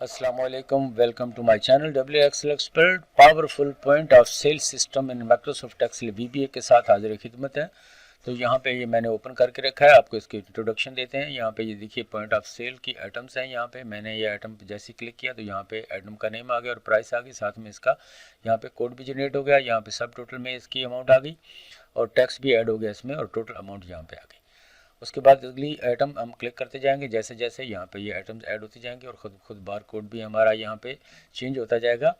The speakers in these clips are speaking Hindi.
Assalamualaikum, welcome to my channel W Excel Expert। Powerful point of sale system in Microsoft Excel VBA के साथ हाजिर खिदमत है। तो यहाँ पे ये मैंने ओपन करके रखा है, आपको इसकी इंट्रोडक्शन देते हैं। यहाँ पे ये देखिए पॉइंट ऑफ सेल की आइटम्स हैं। यहाँ पे मैंने ये आइटम जैसे क्लिक किया तो यहाँ पे आइटम का नेम आ गया और प्राइस आ गई, साथ में इसका यहाँ पे कोड भी जनरेट हो गया। यहाँ पे सब टोटल में इसकी अमाउंट आ गई और टैक्स भी ऐड हो गया इसमें और टोटल अमाउंट यहाँ पे आ गई। उसके बाद अगली आइटम हम क्लिक करते जाएंगे, जैसे जैसे यहाँ पे ये आइटम्स ऐड होती जाएंगे और खुद बार कोड भी हमारा यहाँ पे चेंज होता जाएगा।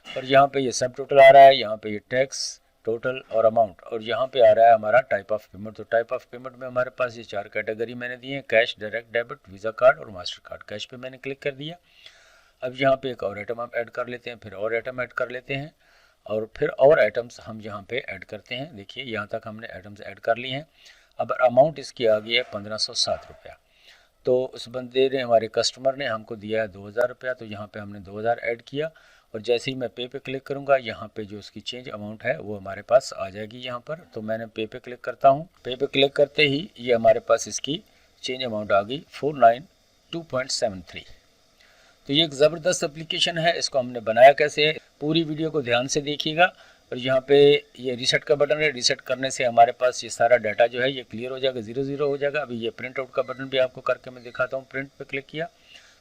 और यहाँ पे ये सब टोटल आ रहा है, यहाँ पे ये टैक्स टोटल और अमाउंट, और यहाँ पे आ रहा है हमारा टाइप ऑफ पेमेंट। तो टाइप ऑफ पेमेंट में हमारे पास ये 4 कैटेगरी मैंने दी है, cash, direct debit, visa card और मास्टर कार्ड। कैश पे मैंने क्लिक कर दिया। अब यहाँ पे एक और आइटम हम ऐड कर लेते हैं, फिर और आइटम ऐड कर लेते हैं और फिर और आइटम्स हम यहाँ पे ऐड करते हैं। देखिए यहाँ तक हमने आइटम्स ऐड कर ली हैं। अब अमाउंट इसकी आ गई है 1507 रुपया। तो उस बंदे ने, हमारे कस्टमर ने हमको दिया है 2000 रुपया, तो यहाँ पे हमने 2000 ऐड किया और जैसे ही मैं पे क्लिक करूँगा यहाँ पे जो उसकी चेंज अमाउंट है वो हमारे पास आ जाएगी यहाँ पर। तो मैंने पे क्लिक करता हूँ। पे क्लिक करते ही ये हमारे पास इसकी चेंज अमाउंट आ गई 492.73। तो ये एक ज़बरदस्त एप्लीकेशन है। इसको हमने बनाया कैसे है, पूरी वीडियो को ध्यान से देखिएगा। और यहाँ पे ये रीसेट का बटन है, रीसेट करने से हमारे पास ये सारा डाटा जो है ये क्लियर हो जाएगा, 0 हो जाएगा। अभी ये प्रिंट आउट का बटन भी आपको करके मैं दिखाता हूँ। प्रिंट पे क्लिक किया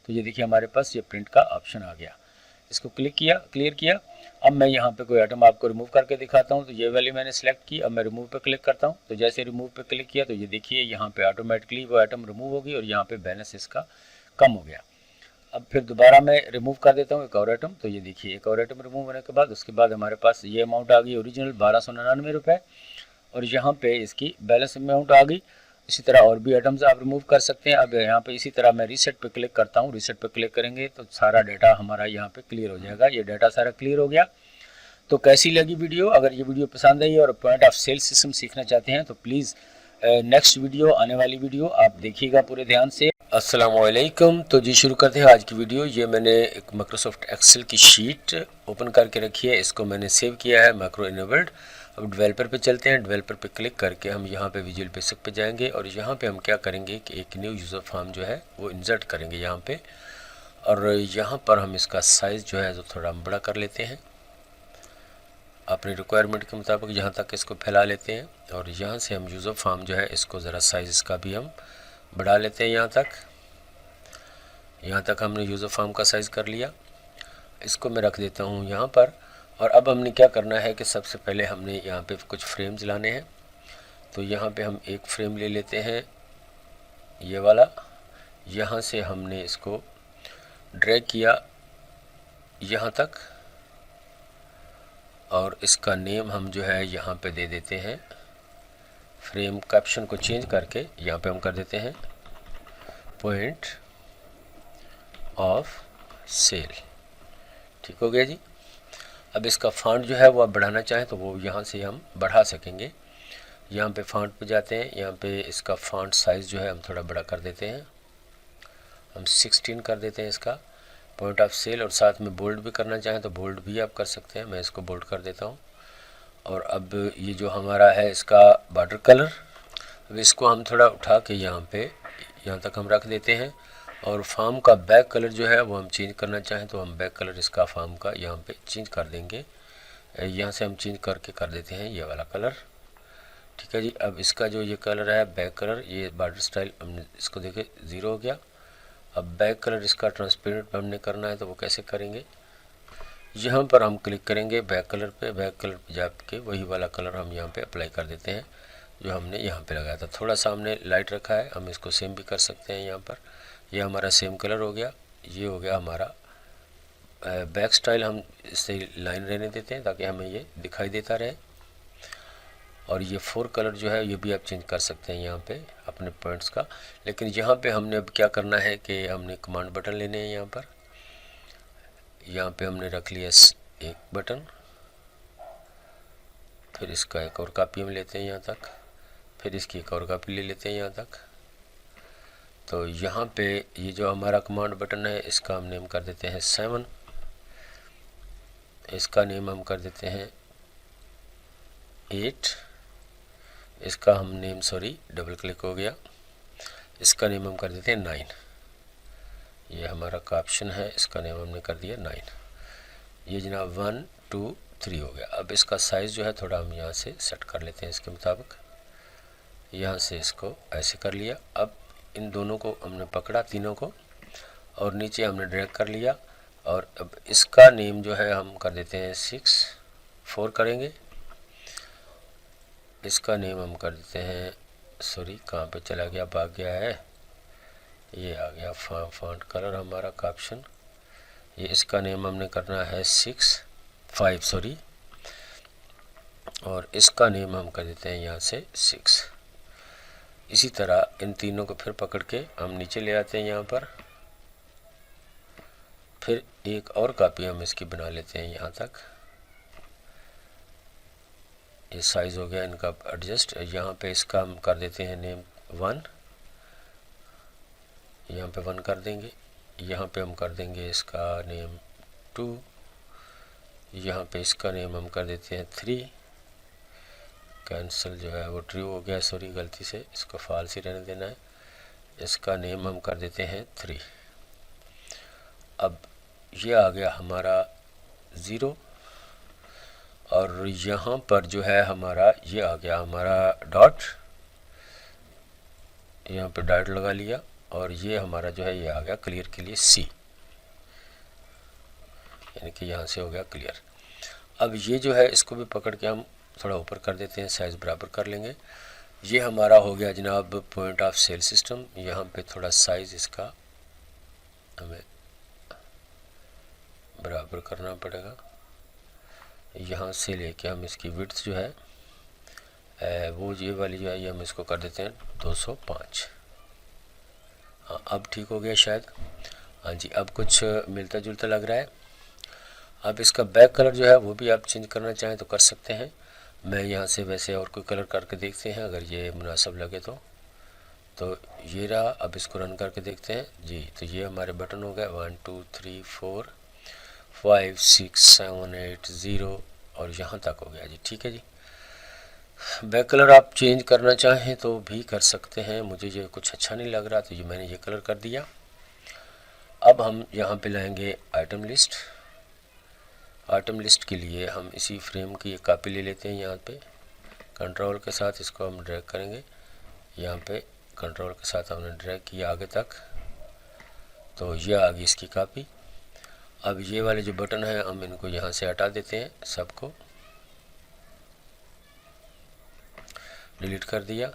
तो ये देखिए हमारे पास ये प्रिंट का ऑप्शन आ गया। इसको क्लिक किया, क्लियर किया। अब मैं यहाँ पे कोई आइटम आपको रिमूव करके दिखाता हूँ। तो ये वाली मैंने सेलेक्ट की, अब मैं रिमूव पे क्लिक करता हूँ। तो जैसे रिमूव पे क्लिक किया तो ये देखिए यहाँ पे ऑटोमेटिकली वो आइटम रिमूव होगी और यहाँ पे बैलेंस इसका कम हो गया। अब फिर दोबारा मैं रिमूव कर देता हूँ एक और आइटम। तो ये देखिए एक और आइटम रिमूव होने के बाद उसके बाद हमारे पास ये अमाउंट आ गई ओरिजिनल 1299 रुपये और यहाँ पे इसकी बैलेंस अमाउंट आ गई। इसी तरह और भी आइटम्स आप रिमूव कर सकते हैं। अब यहाँ पे इसी तरह मैं रीसेट पे क्लिक करता हूँ। रीसेट पे क्लिक करेंगे तो सारा डाटा हमारा यहाँ पे क्लियर हो जाएगा। ये डाटा सारा क्लियर हो गया। तो कैसी लगी वीडियो? अगर ये वीडियो पसंद आई और पॉइंट ऑफ सेल सिस्टम सीखना चाहते हैं तो प्लीज़ नेक्स्ट वीडियो, आने वाली वीडियो आप देखिएगा पूरे ध्यान से। अस्सलामुअलैकुम। तो जी शुरू करते हैं आज की वीडियो। ये मैंने एक माइक्रोसॉफ्ट एक्सेल की शीट ओपन करके रखी है, इसको मैंने सेव किया है मैक्रो इनेबल्ड। अब डेवलपर पे चलते हैं। डेवलपर पे क्लिक करके हम यहाँ पे विजुअल बेसिक पे जाएंगे और यहाँ पे हम क्या करेंगे कि एक न्यू यूज़र फॉर्म जो है वो इंसर्ट करेंगे यहाँ पे। और यहाँ पर हम इसका साइज़ जो है तो थोड़ा बड़ा कर लेते हैं अपनी रिक्वायरमेंट के मुताबिक, यहाँ तक इसको फैला लेते हैं। और यहाँ से हम यूज़र फॉर्म जो है इसको ज़रा साइज़ इसका भी हम बढ़ा लेते हैं। यहाँ तक हमने यूज़र फॉर्म का साइज़ कर लिया। इसको मैं रख देता हूँ यहाँ पर। और अब हमने क्या करना है कि सबसे पहले हमने यहाँ पे कुछ फ्रेम्स लाने हैं। तो यहाँ पे हम एक फ्रेम ले लेते हैं, ये वाला। यहाँ से हमने इसको ड्रैग किया यहाँ तक और इसका नेम हम जो है यहाँ पे दे देते हैं, फ्रेम कैप्शन को चेंज करके यहाँ पे हम कर देते हैं पॉइंट ऑफ सेल। ठीक हो गया जी। अब इसका फॉन्ट जो है वो आप बढ़ाना चाहें तो वो यहाँ से हम बढ़ा सकेंगे। यहाँ पे फॉन्ट पे जाते हैं, यहाँ पे इसका फॉन्ट साइज़ जो है हम थोड़ा बड़ा कर देते हैं, हम 16 कर देते हैं इसका पॉइंट ऑफ सेल। और साथ में बोल्ड भी करना चाहें तो बोल्ड भी आप कर सकते हैं। मैं इसको बोल्ड कर देता हूँ। और अब ये जो हमारा है इसका बॉर्डर कलर, अब इसको हम थोड़ा उठा के यहाँ तक हम रख देते हैं। और फॉर्म का बैक कलर जो है वो हम चेंज करना चाहें तो हम बैक कलर इसका फॉर्म का यहाँ पे चेंज कर देंगे। यहाँ से हम चेंज करके कर देते हैं ये वाला कलर। ठीक है जी। अब इसका जो ये कलर है बैक कलर, ये बॉर्डर स्टाइल हमने इसको देखे 0 हो गया। अब बैक कलर इसका ट्रांसपेरेंट हमने करना है तो वो कैसे करेंगे, यहाँ पर हम क्लिक करेंगे बैक कलर पे। बैक कलर पे जाके वही वाला कलर हम यहाँ पे अप्लाई कर देते हैं जो हमने यहाँ पे लगाया था। थोड़ा सा हमने लाइट रखा है, हम इसको सेम भी कर सकते हैं यहाँ पर। ये हमारा सेम कलर हो गया। ये हो गया हमारा बैक स्टाइल। हम इससे लाइन रहने देते हैं ताकि हमें ये दिखाई देता रहे। और ये 4 कलर जो है ये भी आप चेंज कर सकते हैं यहाँ पे अपने पॉइंट्स का। लेकिन यहाँ पे हमने अब क्या करना है कि हमने कमांड बटन लेने हैं यहाँ पर। यहाँ पे हमने रख लिया एक बटन, फिर इसका एक और कॉपी हम लेते हैं यहाँ तक, फिर इसकी एक और कॉपी ले लेते हैं यहाँ तक। तो यहाँ पे ये जो हमारा कमांड बटन है इसका हम नेम कर देते हैं 7, इसका नेम हम कर देते हैं 8, इसका हम नेम डबल क्लिक हो गया, इसका नेम हम कर देते हैं 9। ये हमारा का ऑप्शन है, इसका नेम हमने कर दिया 9। ये जनाब 1 2 3 हो गया। अब इसका साइज़ जो है थोड़ा हम यहाँ से सेट कर लेते हैं इसके मुताबिक। यहाँ से इसको ऐसे कर लिया। अब इन दोनों को हमने पकड़ा, तीनों को, और नीचे हमने ड्रैग कर लिया। और अब इसका नेम जो है हम कर देते हैं 6 4 करेंगे। इसका नेम हम कर देते हैं, सॉरी कहाँ पे चला गया, भाग गया है, ये आ गया फॉन्ट कलर हमारा का ऑप्शन। ये इसका नेम हमने करना है 6 5 सॉरी, और इसका नेम हम कर देते हैं यहाँ से 6। इसी तरह इन तीनों को फिर पकड़ के हम नीचे ले आते हैं यहाँ पर। फिर एक और कॉपी हम इसकी बना लेते हैं यहाँ तक। ये साइज़ हो गया इनका एडजस्ट। यहाँ पे इसका हम कर देते हैं नेम 1, यहाँ पे 1 कर देंगे। यहाँ पे हम कर देंगे इसका नेम 2, यहाँ पे इसका नेम हम कर देते हैं 3। कैंसिल जो है वो ट्रू हो गया, सॉरी गलती से, इसको फॉल्स ही रहने देना है। इसका नेम हम कर देते हैं 3। अब ये आ गया हमारा 0, और यहाँ पर जो है हमारा ये आ गया हमारा डॉट, यहाँ पे डॉट लगा लिया। और ये हमारा जो है ये आ गया क्लियर के लिए C, यानी कि यहाँ से हो गया क्लियर। अब ये जो है इसको भी पकड़ के हम थोड़ा ऊपर कर देते हैं, साइज़ बराबर कर लेंगे। ये हमारा हो गया जनाब पॉइंट ऑफ सेल सिस्टम। यहाँ पे थोड़ा साइज़ इसका हमें बराबर करना पड़ेगा। यहाँ से लेके हम इसकी विड्थ जो है वो ये वाली जो है ये हम इसको कर देते हैं 205। हाँ अब ठीक हो गया शायद, हाँ जी अब कुछ मिलता जुलता लग रहा है। अब इसका बैक कलर जो है वो भी आप चेंज करना चाहें तो कर सकते हैं। मैं यहाँ से वैसे और कोई कलर करके देखते हैं, अगर ये मुनासिब लगे तो ये रहा। अब इसको रन करके देखते हैं जी। तो ये हमारे बटन हो गए 1 2 3 4 5 6 7 8 0 और यहाँ तक हो गया जी। ठीक है जी। बैक कलर आप चेंज करना चाहें तो भी कर सकते हैं। मुझे ये कुछ अच्छा नहीं लग रहा तो ये मैंने ये कलर कर दिया। अब हम यहाँ पे लाएंगे आइटम लिस्ट। आइटम लिस्ट के लिए हम इसी फ्रेम की एक कॉपी ले लेते हैं। यहाँ पे कंट्रोल के साथ इसको हम ड्रैग करेंगे। यहाँ पे कंट्रोल के साथ हमने ड्रैग किया आगे तक, तो ये आ गई इसकी कॉपी। अब ये वाले जो बटन है हम इनको यहाँ से हटा देते हैं, सबको डिलीट कर दिया।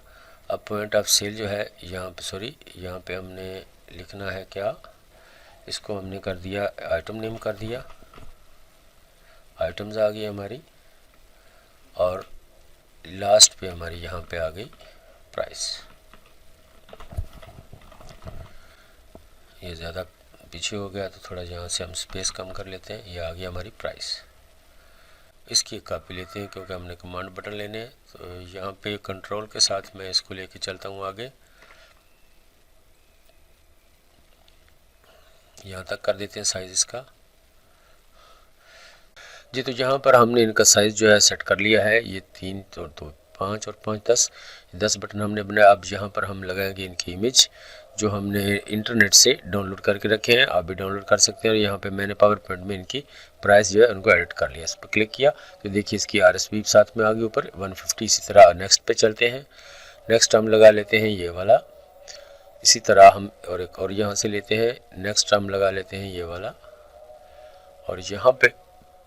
अब पॉइंट ऑफ सेल जो है यहाँ पे, सॉरी यहाँ पे हमने लिखना है क्या, इसको हमने कर दिया आइटम नेम कर दिया। आइटम्स आ गई हमारी, और लास्ट पे हमारी यहाँ पे आ गई प्राइस। ये ज़्यादा पीछे हो गया तो थोड़ा यहाँ से हम स्पेस कम कर लेते हैं। ये आ गई हमारी प्राइस। इसकी एक कॉपी लेते हैं क्योंकि हमने कमांड बटन लेने हैं। तो यहाँ पे कंट्रोल के साथ मैं इसको लेके चलता हूँ आगे, यहाँ तक कर देते हैं साइज़ इसका जी। तो यहाँ पर हमने इनका साइज़ जो है सेट कर लिया है। ये 3 तो 5 और 5 10 बटन हमने बनाया। अब यहाँ पर हम लगाएंगे इनकी इमेज जो हमने इंटरनेट से डाउनलोड करके रखे हैं। आप भी डाउनलोड कर सकते हैं। और यहाँ पे मैंने पावर पॉइंट में इनकी प्राइस जो है उनको एडिट कर लिया। इस पर क्लिक किया तो देखिए इसकी RSP साथ में आ गई ऊपर 150। इसी तरह नेक्स्ट पे चलते हैं। नेक्स्ट हम लगा लेते हैं ये वाला। इसी तरह हम और एक और यहाँ से लेते हैं। नेक्स्ट हम लगा लेते हैं ये वाला, और यहाँ पे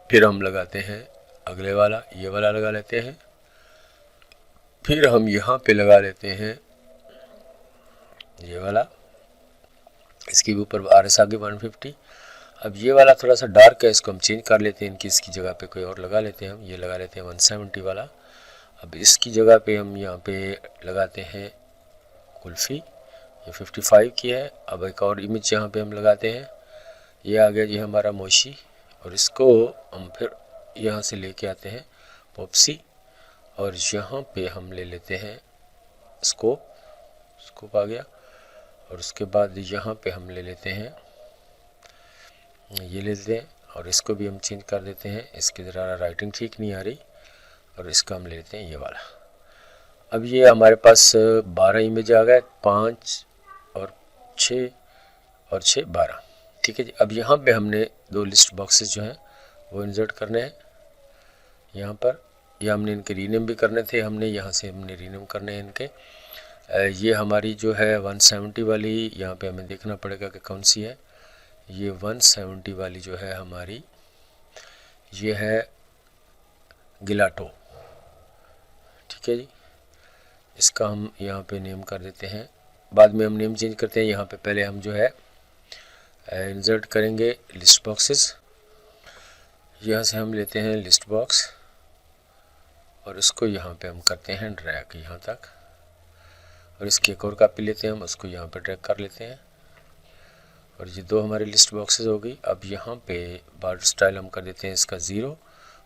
फिर हम लगाते हैं अगले वाला, ये वाला लगा लेते हैं। फिर हम यहाँ पे लगा लेते हैं ये वाला, इसके ऊपर RS आ गई 150। अब ये वाला थोड़ा सा डार्क है, इसको हम चेंज कर लेते हैं। इनकी इसकी जगह पे कोई और लगा लेते हैं हम। ये लगा लेते हैं 170 वाला। अब इसकी जगह पे हम यहाँ पे लगाते हैं कुल्फ़ी, ये 55 की है। अब एक और इमेज यहाँ पे हम लगाते हैं। ये आ गया जी हमारा मोशी, और इसको हम फिर यहाँ से लेके आते हैं पॉप्सी, और यहाँ पे हम ले लेते हैं स्कोप आ गया। और उसके बाद यहाँ पे हम ले लेते हैं ये लेते हैं, और इसको भी हम चेंज कर देते हैं। इसकी ज़रा राइटिंग ठीक नहीं आ रही, और इसका हम ले लेते हैं ये वाला। अब ये हमारे पास 12 इमेज आ गए, 5 और 6 और 6 12। ठीक है जी। अब यहाँ पे हमने 2 लिस्ट बॉक्सेस जो हैं वो इंसर्ट करने हैं यहाँ पर, या हमने इनके रीनेम भी करने थे, हमने यहाँ से हमने रीनेम करने हैं इनके। ये हमारी जो है 170 वाली, यहाँ पे हमें देखना पड़ेगा कि कौन सी है। ये 170 वाली जो है हमारी, ये है गिलाटो। ठीक है जी। इसका हम यहाँ पे नेम कर देते हैं, बाद में हम नेम चेंज करते हैं। यहाँ पे पहले हम जो है इंसर्ट करेंगे लिस्ट बॉक्सेस। यहाँ से हम लेते हैं लिस्ट बॉक्स और इसको यहाँ पे हम करते हैं ड्रैग यहाँ तक, और इसकी एक और कॉपी लेते हैं हम, उसको यहाँ पे ड्रैग कर लेते हैं, और ये 2 हमारी लिस्ट बॉक्सेस हो गई। अब यहाँ पे बॉर्डर स्टाइल हम कर देते हैं इसका 0,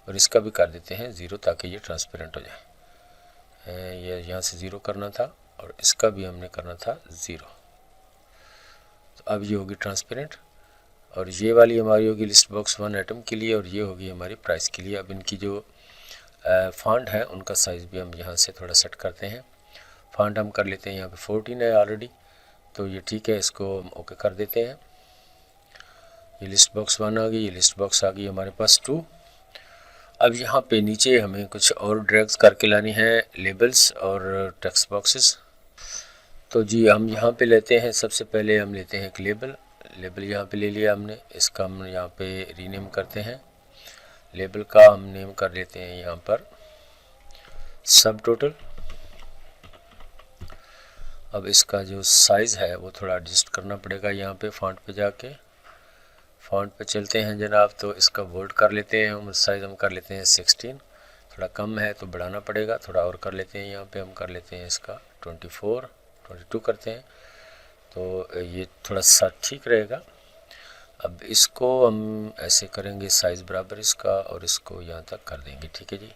और इसका भी कर देते हैं 0 ताकि ये ट्रांसपेरेंट हो जाए। ये यहाँ से 0 करना था और इसका भी हमने करना था 0। तो अब ये होगी ट्रांसपेरेंट, और ये वाली हमारी होगी लिस्ट बॉक्स 1 आइटम के लिए, और ये होगी हमारी प्राइस के लिए। अब इनकी जो फॉन्ट है उनका साइज़ भी हम यहाँ से थोड़ा सेट करते हैं। फॉन्ट हम कर लेते हैं यहाँ पे 14 है ऑलरेडी, तो ये ठीक है, इसको हम ओके कर देते हैं। ये लिस्ट बॉक्स 1 आ गई, ये लिस्ट बॉक्स आ गई हमारे पास 2। अब यहाँ पे नीचे हमें कुछ और ड्रैग्स करके लानी है, लेबल्स और टेक्स्ट बॉक्सेस। तो जी हम यहाँ पे लेते हैं, सबसे पहले हम लेते हैं एक लेबल यहाँ पे ले लिया हमने, इसका हम यहाँ पे रीनेम करते हैं। लेबल का हम नेम कर लेते हैं यहाँ पर सब टोटल। अब इसका जो साइज़ है वो थोड़ा एडजस्ट करना पड़ेगा, यहाँ पे फॉन्ट पे जाके फॉन्ट पे चलते हैं जनाब, तो इसका बोल्ड कर लेते हैं हम, साइज़ हम कर लेते हैं 16, थोड़ा कम है तो बढ़ाना पड़ेगा, थोड़ा और कर लेते हैं। यहाँ पे हम कर लेते हैं इसका 22 करते हैं, तो ये थोड़ा सा ठीक रहेगा। अब इसको हम ऐसे करेंगे साइज़ बराबर इसका, और इसको यहाँ तक कर देंगे। ठीक है जी।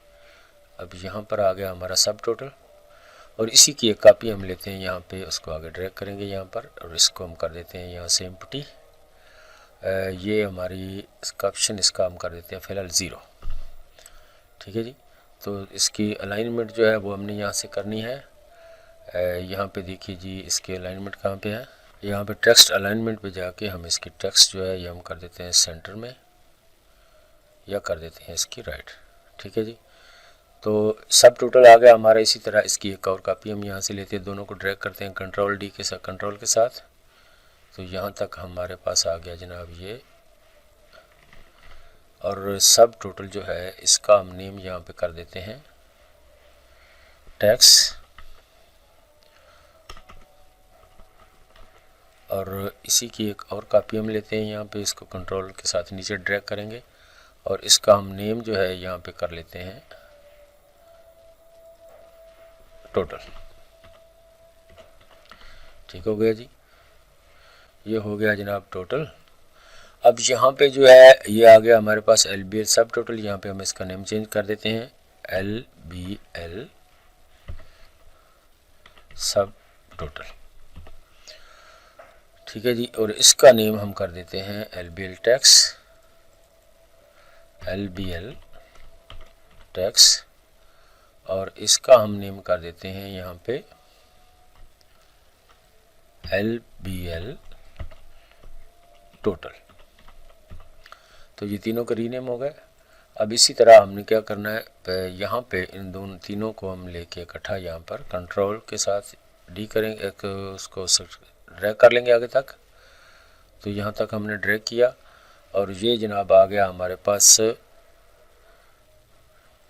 अब यहाँ पर आ गया हमारा सब टोटल, और इसी की एक कॉपी हम लेते हैं यहाँ पे, उसको आगे ड्रैग करेंगे यहाँ पर, और इसको हम कर देते हैं यहाँ से एम्प्टी। ये हमारी इसका ऑप्शन, इसका हम कर देते हैं फ़िलहाल 0। ठीक है जी। तो इसकी अलाइनमेंट जो है वो हमने यहाँ से करनी है। यहाँ पे देखिए जी, इसकी अलाइनमेंट कहाँ पे है, यहाँ पे टेक्स्ट अलाइनमेंट पे जाके हम इसकी टेक्स्ट जो है ये हम कर देते हैं सेंटर में, या कर देते हैं इसकी राइट। ठीक है जी। तो सब टोटल आ गया हमारा। इसी तरह इसकी एक और कॉपी हम यहाँ से लेते हैं, दोनों को ड्रैग करते हैं कंट्रोल डी के साथ, कंट्रोल के साथ, तो यहाँ तक हमारे पास आ गया जनाब ये। और सब टोटल जो है इसका हम नेम यहाँ पे कर देते हैं टैक्स, और इसी की एक और कॉपी हम लेते हैं यहाँ पे, इसको कंट्रोल के साथ नीचे ड्रैग करेंगे, और इसका हम नेम जो है यहाँ पे कर लेते हैं टोटल। ठीक हो गया जी, ये हो गया जनाब टोटल। अब यहाँ पे जो है ये आ गया हमारे पास LBL सब टोटल, यहाँ पे हम इसका नेम चेंज कर देते हैं LBL सब टोटल। ठीक है जी। और इसका नेम हम कर देते हैं LBL टैक्स, LBL टैक्स, और इसका हम नेम कर देते हैं यहाँ पे LBL टोटल। तो ये तीनों का रीनेम हो गए। अब इसी तरह हमने क्या करना है, यहाँ पे इन दोनों तीनों को हम लेके इकट्ठा यहाँ पर कंट्रोल के साथ डी करेंगे, एक उसको ड्रैग कर लेंगे आगे तक। तो यहाँ तक हमने ड्रैग किया, और ये जनाब आ गया हमारे पास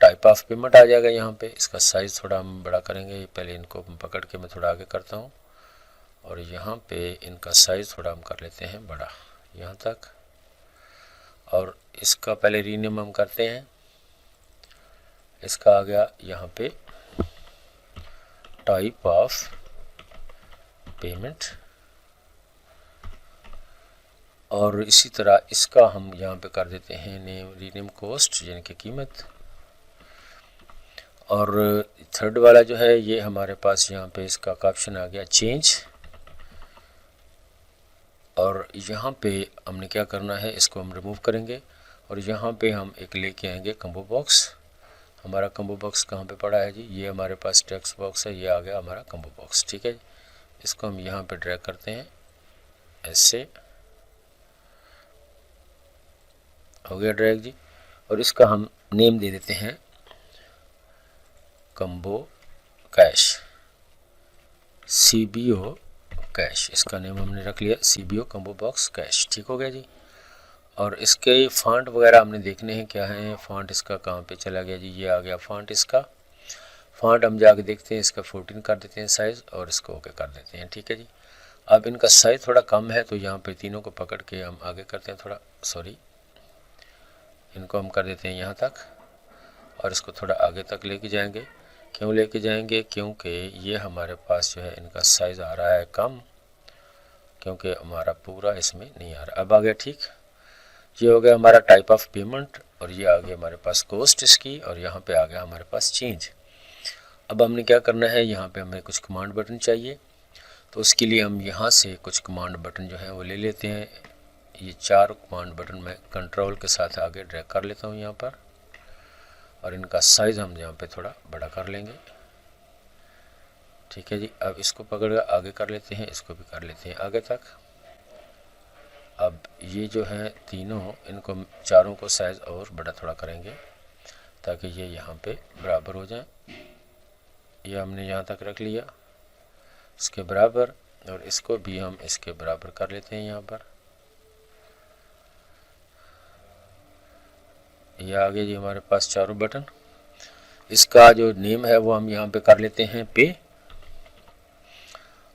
टाइप ऑफ पेमेंट आ जाएगा यहाँ पे। इसका साइज़ थोड़ा हम बड़ा करेंगे, पहले इनको पकड़ के मैं थोड़ा आगे करता हूँ, और यहाँ पे इनका साइज़ थोड़ा हम कर लेते हैं बड़ा यहाँ तक, और इसका पहले रीनेम हम करते हैं। इसका आ गया यहाँ पे टाइप ऑफ पेमेंट, और इसी तरह इसका हम यहाँ पे कर देते हैं नेम रीनेम कॉस्ट, यानी कि कीमत। और थर्ड वाला जो है ये हमारे पास यहाँ पे इसका ऑप्शन आ गया चेंज, और यहाँ पे हमने क्या करना है, इसको हम रिमूव करेंगे, और यहाँ पे हम एक लेके आएंगे कम्बो बॉक्स। हमारा कम्बो बॉक्स कहाँ पे पड़ा है जी, ये हमारे पास टेक्स्ट बॉक्स है, ये आ गया हमारा कम्बो बॉक्स। ठीक है, इसको हम यहाँ पे ड्रैग करते हैं ऐसे, हो गया ड्रैग जी। और इसका हम नेम दे देते हैं कम्बो कैश, CBO कैश, इसका नेम हमने रख लिया CBO कम्बो बॉक्स कैश। ठीक हो गया जी। और इसके फॉन्ट वगैरह हमने देखने हैं क्या है। फॉन्ट इसका कहाँ पे चला गया जी, ये आ गया फॉन्ट इसका। फॉन्ट हम जाके देखते हैं, इसका 14 कर देते हैं साइज़ और इसको ओके कर देते हैं। ठीक है जी। अब इनका साइज़ थोड़ा कम है तो यहाँ पे तीनों को पकड़ के हम आगे करते हैं थोड़ा, सॉरी, इनको हम कर देते हैं यहाँ तक और इसको थोड़ा आगे तक लेके जाएंगे। क्यों लेके जाएंगे, क्योंकि ये हमारे पास जो है इनका साइज़ आ रहा है कम, क्योंकि हमारा पूरा इसमें नहीं आ रहा। अब आ गया ठीक। ये हो गया हमारा टाइप ऑफ पेमेंट और ये आ गया हमारे पास कॉस्ट इसकी, और यहाँ पे आ गया हमारे पास चेंज। अब हमने क्या करना है, यहाँ पे हमें कुछ कमांड बटन चाहिए, तो उसके लिए हम यहाँ से कुछ कमांड बटन जो है वो ले लेते हैं। ये 4 कमांड बटन मैं कंट्रोल के साथ आगे ड्रैग कर लेता हूँ यहाँ पर, और इनका साइज़ हम यहाँ पे थोड़ा बड़ा कर लेंगे। ठीक है जी। अब इसको पकड़ कर आगे कर लेते हैं, इसको भी कर लेते हैं आगे तक। अब ये जो है तीनों, इनको चारों को साइज़ और बड़ा थोड़ा करेंगे ताकि ये यहाँ पे बराबर हो जाए। ये हमने यहाँ तक रख लिया इसके बराबर, और इसको भी हम इसके बराबर कर लेते हैं यहाँ पर। ये आ गया जी हमारे पास चारों बटन। इसका जो नेम है वो हम यहाँ पे कर लेते हैं पे,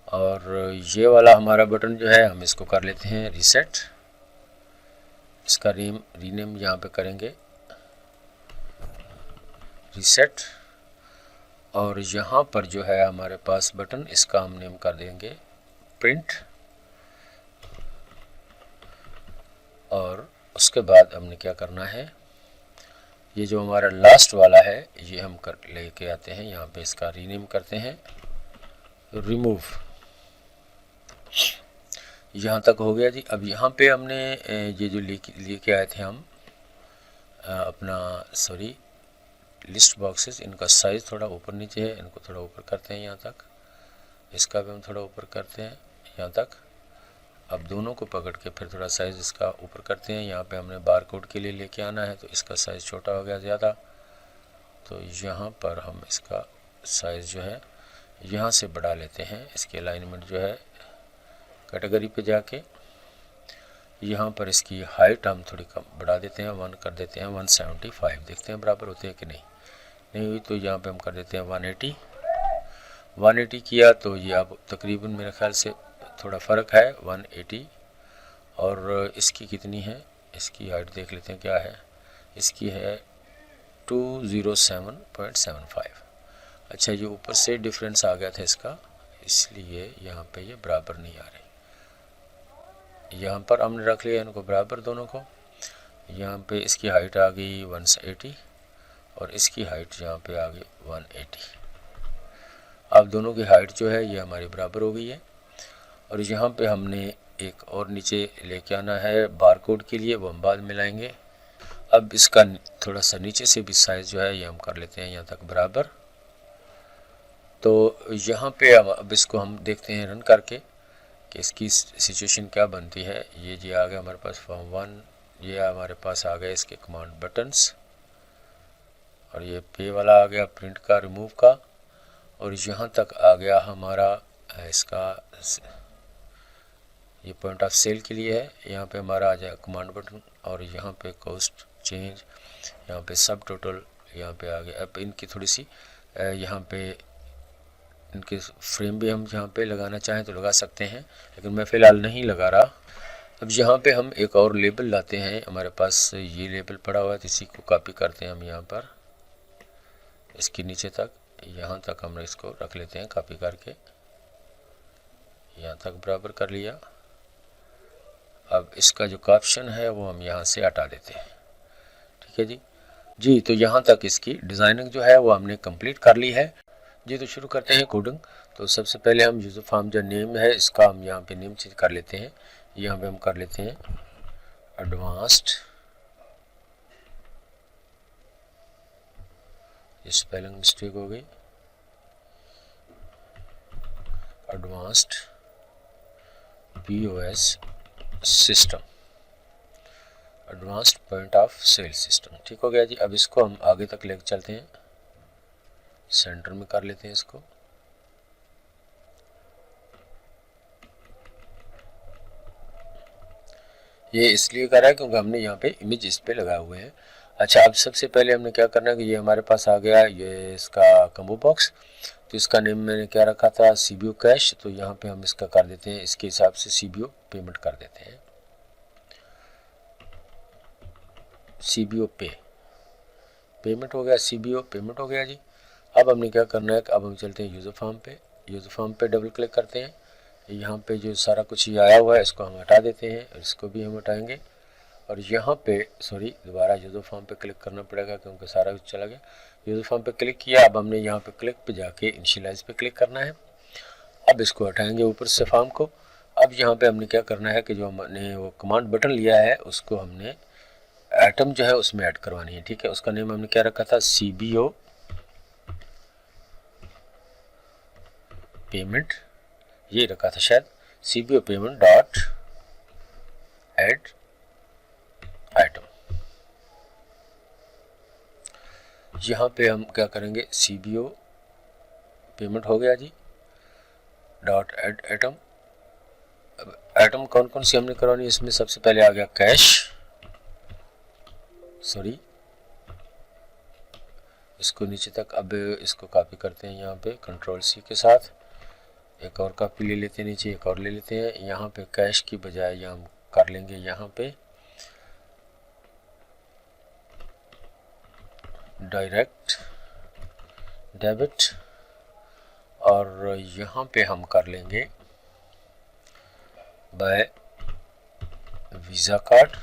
और ये वाला हमारा बटन जो है हम इसको कर लेते हैं रीसेट। इसका रीनेम यहाँ पे करेंगे रीसेट, और यहाँ पर जो है हमारे पास बटन, इसका हम नेम कर देंगे प्रिंट। और उसके बाद हमने क्या करना है, ये जो हमारा लास्ट वाला है ये हम कर लेके आते हैं यहाँ पे, इसका रीनेम करते हैं रिमूव। यहाँ तक हो गया जी। अब यहाँ पे हमने ये जो लेके आए थे हम अपना, सॉरी, लिस्ट बॉक्सेस, इनका साइज़ थोड़ा ऊपर नीचे है, इनको थोड़ा ऊपर करते हैं यहाँ तक। इसका भी हम थोड़ा ऊपर करते हैं यहाँ तक। अब दोनों को पकड़ के फिर थोड़ा साइज़ इसका ऊपर करते हैं। यहाँ पे हमने बार कोड के लिए लेके आना है तो इसका साइज़ छोटा हो गया ज़्यादा, तो यहाँ पर हम इसका साइज़ जो है यहाँ से बढ़ा लेते हैं। इसकी अलाइनमेंट जो है कैटेगरी पे जाके यहाँ पर इसकी हाइट हम थोड़ी कम बढ़ा देते हैं, 1 कर देते हैं 175। देखते हैं बराबर होते हैं कि नहीं हुई, तो यहाँ पे हम कर देते हैं 180 किया, तो ये अब तकरीबन मेरे ख्याल से थोड़ा फ़र्क है 180। और इसकी कितनी है, इसकी हाइट देख लेते हैं क्या है, इसकी है 207.75। अच्छा, ये ऊपर से डिफरेंस आ गया था इसका, इसलिए यहाँ पे ये बराबर नहीं आ रहे। यहाँ पर हमने रख लिया इनको बराबर दोनों को। यहाँ पे इसकी हाइट आ गई 180 और इसकी हाइट यहाँ पे आ गई 180। अब दोनों की हाइट जो है ये हमारी बराबर हो गई है। और यहाँ पे हमने एक और नीचे लेके आना है बारकोड के लिए, वो हम बाद में लाएंगे। अब इसका थोड़ा सा नीचे से भी साइज़ जो है ये हम कर लेते हैं यहाँ तक बराबर। तो यहाँ पे अब इसको हम देखते हैं रन करके कि इसकी सिचुएशन क्या बनती है। ये जी आ गया हमारे पास फॉर्म 1, ये हमारे पास आ गया इसके कमांड बटन्स, और ये पे वाला आ गया प्रिंट का, रिमूव का, और यहाँ तक आ गया हमारा इसका, ये पॉइंट ऑफ सेल के लिए है। यहाँ पे हमारा आ जाए कमांड बटन, और यहाँ पे कॉस्ट चेंज, यहाँ पे सब टोटल यहाँ पे आ गया। अब इनकी थोड़ी सी यहाँ पे इनके फ्रेम भी हम यहाँ पे लगाना चाहें तो लगा सकते हैं, लेकिन मैं फ़िलहाल नहीं लगा रहा। अब यहाँ पे हम एक और लेबल लाते हैं, हमारे पास ये लेबल पड़ा हुआ है तो इसी को कॉपी करते हैं हम यहाँ पर, इसके नीचे तक, यहाँ तक हम इसको रख लेते हैं कॉपी करके, यहाँ तक बराबर कर लिया। अब इसका जो कैप्शन है वो हम यहाँ से हटा देते हैं। ठीक है जी। तो यहाँ तक इसकी डिज़ाइनिंग जो है वो हमने कंप्लीट कर ली है जी। तो शुरू करते हैं कोडिंग। तो सबसे पहले हम यूज़र फॉर्म जो नेम है इसका हम यहाँ पे नेम चेंज कर लेते हैं। यहाँ पे हम कर लेते हैं एडवांस्ड, ये स्पेलिंग मिस्टेक हो गई, advanced POS system, advanced point of sale system. ठीक हो गया जी। अब इसको हम आगे तक लेकर चलते हैं, सेंटर में कर लेते हैं इसको। ये इसलिए करा है क्योंकि हमने यहाँ पे इमेज इस पे लगाए हुए हैं। अच्छा, अब सबसे पहले हमने क्या करना है कि ये हमारे पास आ गया ये इसका कम्बो बॉक्स। तो इसका नेम मैंने क्या रखा था, CBO कैश। तो यहाँ पे हम इसका कर देते हैं, इसके हिसाब से CBO पेमेंट कर देते हैं। CBO पेमेंट हो गया, CBO पेमेंट हो गया जी। अब हमने क्या करना है, अब हम चलते हैं यूज़र फॉर्म पे। यूज़र फॉर्म पे डबल क्लिक करते हैं। यहाँ पे जो सारा कुछ ये आया हुआ है इसको हम हटा देते हैं, और इसको भी हम हटाएंगे। और यहाँ पे दोबारा यूज़र फॉर्म पे क्लिक करना पड़ेगा क्योंकि सारा कुछ चला गया। यूज़र फॉर्म पे क्लिक किया। अब हमने यहाँ पे क्लिक पे जाके इनिशियलाइज पे क्लिक करना है। अब इसको हटाएंगे ऊपर से फॉर्म को। अब यहाँ पे हमने क्या करना है कि जो हमने वो कमांड बटन लिया है उसको हमने आइटम जो है उसमें ऐड करवानी है। ठीक है, उसका नेम हमने क्या रखा था, CBO पेमेंट, ये रखा था शायद, CBO payment dot add item. यहाँ पे हम क्या करेंगे, CBO पेमेंट हो गया जी, डॉट ऐड आइटम। अब आइटम कौन कौन सी हमने करवानी है, इसमें सबसे पहले आ गया कैश, इसको नीचे तक। अब इसको कॉपी करते हैं यहाँ पे Ctrl+C के साथ, एक और कॉपी ले लेते हैं, नीचे एक और ले लेते हैं। यहाँ पे कैश की बजाय यहाँ हम कर लेंगे यहाँ पे डायरेक्ट डेबिट, और यहाँ पे हम कर लेंगे बाय वीज़ा कार्ड,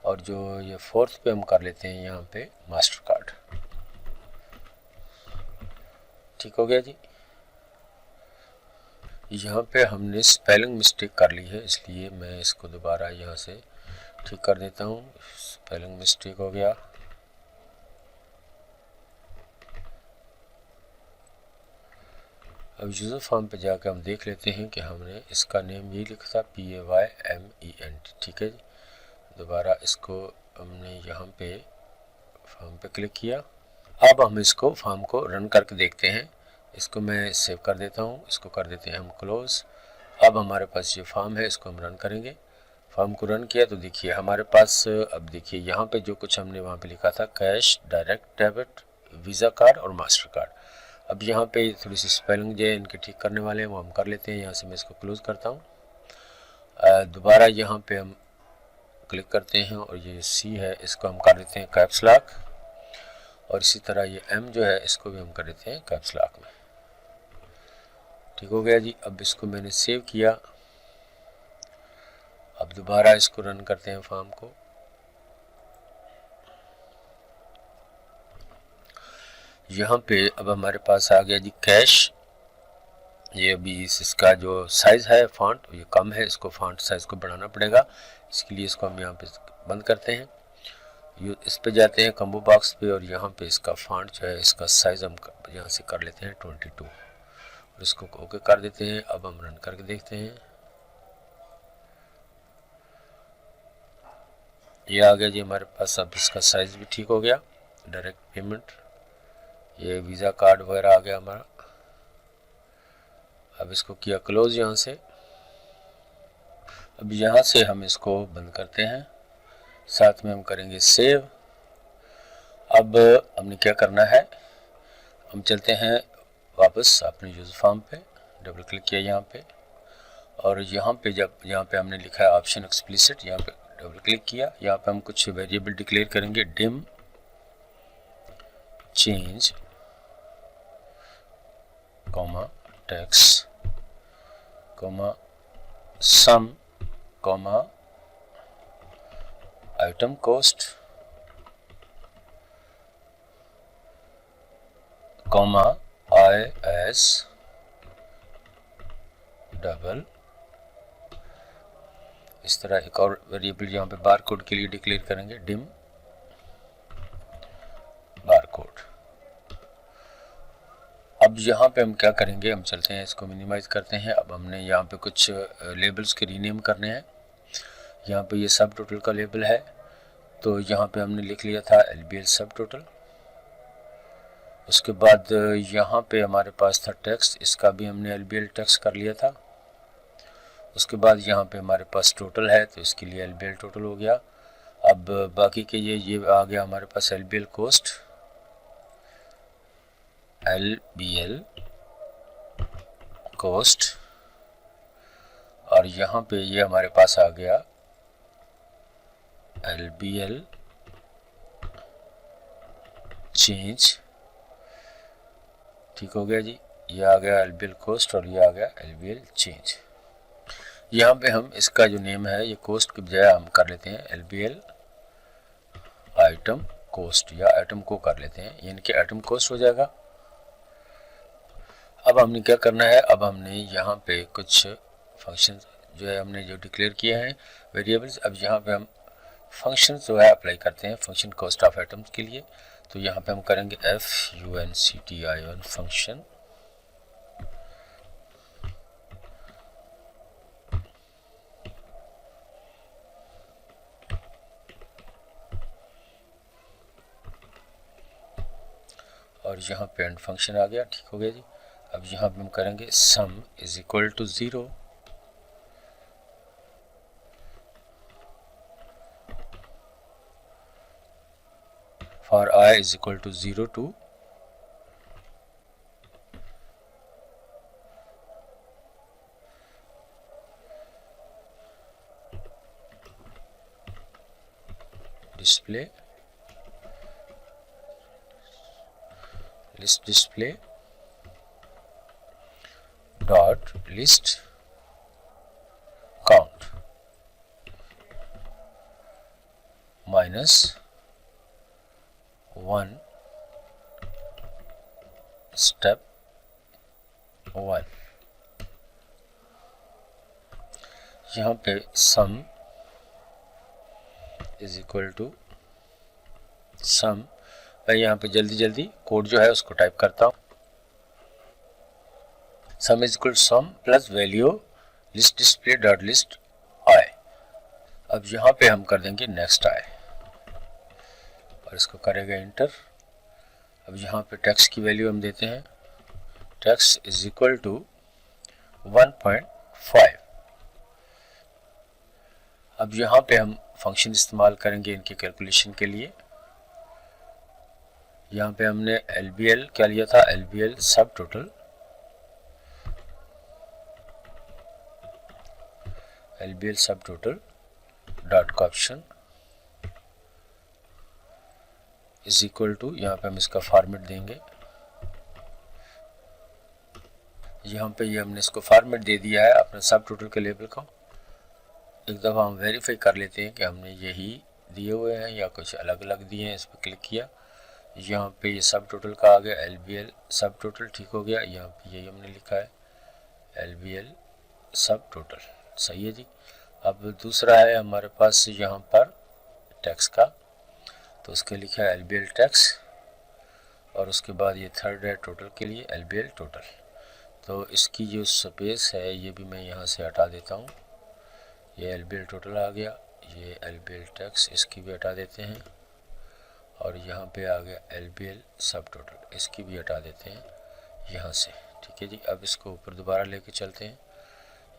और जो ये फोर्थ पे हम कर लेते हैं यहाँ पे मास्टर कार्ड। ठीक हो गया जी। यहाँ पे हमने स्पेलिंग मिस्टेक कर ली है, इसलिए मैं इसको दोबारा यहाँ से ठीक कर देता हूँ। स्पेलिंग मिस्टेक हो गया। अब यूज़र फॉर्म पे जाकर हम देख लेते हैं कि हमने इसका नेम ये लिखा था PAYMENT। ठीक है जी। दोबारा इसको हमने यहाँ पे फॉर्म पे क्लिक किया। अब हम इसको फॉर्म को रन करके देखते हैं। इसको मैं सेव कर देता हूँ, इसको कर देते हैं हम क्लोज। अब हमारे पास ये फॉर्म है, इसको हम रन करेंगे। फॉर्म को रन किया तो देखिए हमारे पास, अब देखिए यहाँ पे जो कुछ हमने वहाँ पे लिखा था cash, direct debit, visa card और मास्टर कार्ड। अब यहाँ पे थोड़ी सी स्पेलिंग जो है इनके ठीक करने वाले हैं, वो हम कर लेते हैं। यहाँ से मैं इसको क्लोज करता हूँ। दोबारा यहाँ पे हम क्लिक करते हैं और ये C है इसको हम कर देते हैं कैप्स लॉक, और इसी तरह ये M जो है इसको भी हम कर देते हैं कैप्स लॉक में। ठीक हो गया जी। अब इसको मैंने सेव किया। अब दोबारा इसको रन करते हैं फॉर्म को। यहाँ पे अब हमारे पास आ गया जी कैश। ये अभी इसका जो साइज़ है फॉन्ट ये कम है, इसको फॉन्ट साइज़ को बढ़ाना पड़ेगा। इसके लिए इसको हम यहाँ पे बंद करते हैं। इस पे जाते हैं कम्बो बॉक्स पे, और यहाँ पे इसका फॉन्ट जो है इसका साइज़ हम यहाँ से कर लेते हैं 22, और इसको ओके कर देते हैं। अब हम रन करके देखते हैं। ये आ गया जी हमारे पास। अब इसका साइज़ भी ठीक हो गया। डायरेक्ट पेमेंट, ये वीज़ा कार्ड वगैरह आ गया हमारा। अब इसको किया क्लोज यहाँ से। अब यहाँ से हम इसको बंद करते हैं, साथ में हम करेंगे सेव। अब हमने क्या करना है, हम चलते हैं वापस अपने यूज़र फॉर्म पे, डबल क्लिक किया यहाँ पे, और यहाँ पे जब यहाँ पे हमने लिखा है ऑप्शन एक्सप्लिसिट, यहाँ पे डबल क्लिक किया। यहाँ पे हम कुछ वेरिएबल डिक्लेयर करेंगे, dim change comma tax comma sum comma item cost comma IS double. इस तरह एक और वेरिएबल यहाँ पे बार कोड के लिए डिक्लेयर करेंगे, डिम बार कोड। अब यहाँ पे हम क्या करेंगे, हम चलते हैं इसको मिनिमाइज करते हैं। अब हमने यहाँ पे कुछ लेबल्स के रीनेम करने हैं। यहाँ पे ये सब टोटल का लेबल है, तो यहाँ पे हमने लिख लिया था LBL सब टोटल। उसके बाद यहाँ पे हमारे पास था टेक्स्ट, इसका भी हमने LBL टेक्स्ट कर लिया था। उसके बाद यहाँ पे हमारे पास टोटल है, तो इसके लिए LBL टोटल हो गया। अब बाकी के ये आ गया हमारे पास LBL कोस्ट, LBL कोस्ट, और यहाँ पे ये हमारे पास आ गया LBL चेंज। ठीक हो गया जी, ये आ गया LBL कोस्ट और ये आ गया LBL चेंज। यहाँ पे हम इसका जो नेम है ये कोस्ट की बजाय हम कर लेते हैं LBL आइटम कोस्ट, या आइटम को कर लेते हैं, यानी कि आइटम कोस्ट हो जाएगा। अब हमने क्या करना है, अब हमने यहाँ पे कुछ फंक्शन जो है हमने जो डिक्लेयर किए हैं वेरिएबल्स, अब यहाँ पे हम फंक्शन जो है अप्लाई करते हैं फंक्शन कॉस्ट ऑफ आइटम्स के लिए। तो यहाँ पे हम करेंगे function फंक्शन और यहाँ पे एंड फंक्शन आ गया। ठीक हो गया जी। अब यहाँ पे हम करेंगे sum is equal to 0 for I is equal to 0 to display list display dot list count minus 1 step 1। यहाँ पे sum is equal to some, मैं यहाँ पे जल्दी कोड जो है उसको टाइप करता हूँ। Sum is equal sum plus value list display dot list I. अब यहाँ पे हम कर देंगे नेक्स्ट आई और इसको करेगा इंटर। अब यहाँ पे टेक्स्ट की वैल्यू हम देते हैं, टेक्स्ट इज इक्वल टू 1.5। अब यहाँ पे हम फंक्शन इस्तेमाल करेंगे इनके कैलकुलेशन के लिए। यहाँ पे हमने LBL क्या लिया था, LBL sub total, LBL sub total dot caption is equal to, यहाँ पे हम इसका फॉर्मेट देंगे। यहाँ पे ये हमने इसको फॉर्मेट दे दिया है अपने सब टोटल के लेबल को। एक दफ़ा हम वेरीफाई कर लेते हैं कि हमने यही दिए हुए हैं या कुछ अलग अलग दिए हैं। इस पर क्लिक किया, यहाँ पे ये सब टोटल का आ गया LBL सब टोटल। ठीक हो गया, यहाँ पे यही हमने लिखा है LBL सब टोटल, सही है जी। अब दूसरा है हमारे पास यहाँ पर टैक्स का, तो उसके लिखा है LBL टैक्स और उसके बाद ये थर्ड है टोटल के लिए LBL टोटल। तो इसकी जो स्पेस है ये भी मैं यहाँ से हटा देता हूँ। ये LBL टोटल आ गया, ये LBL टैक्स इसकी भी हटा देते हैं और यहाँ पे आ गया LBL सब टोटल, इसकी भी हटा देते हैं यहाँ से। ठीक है जी। अब इसको ऊपर दोबारा लेके चलते हैं।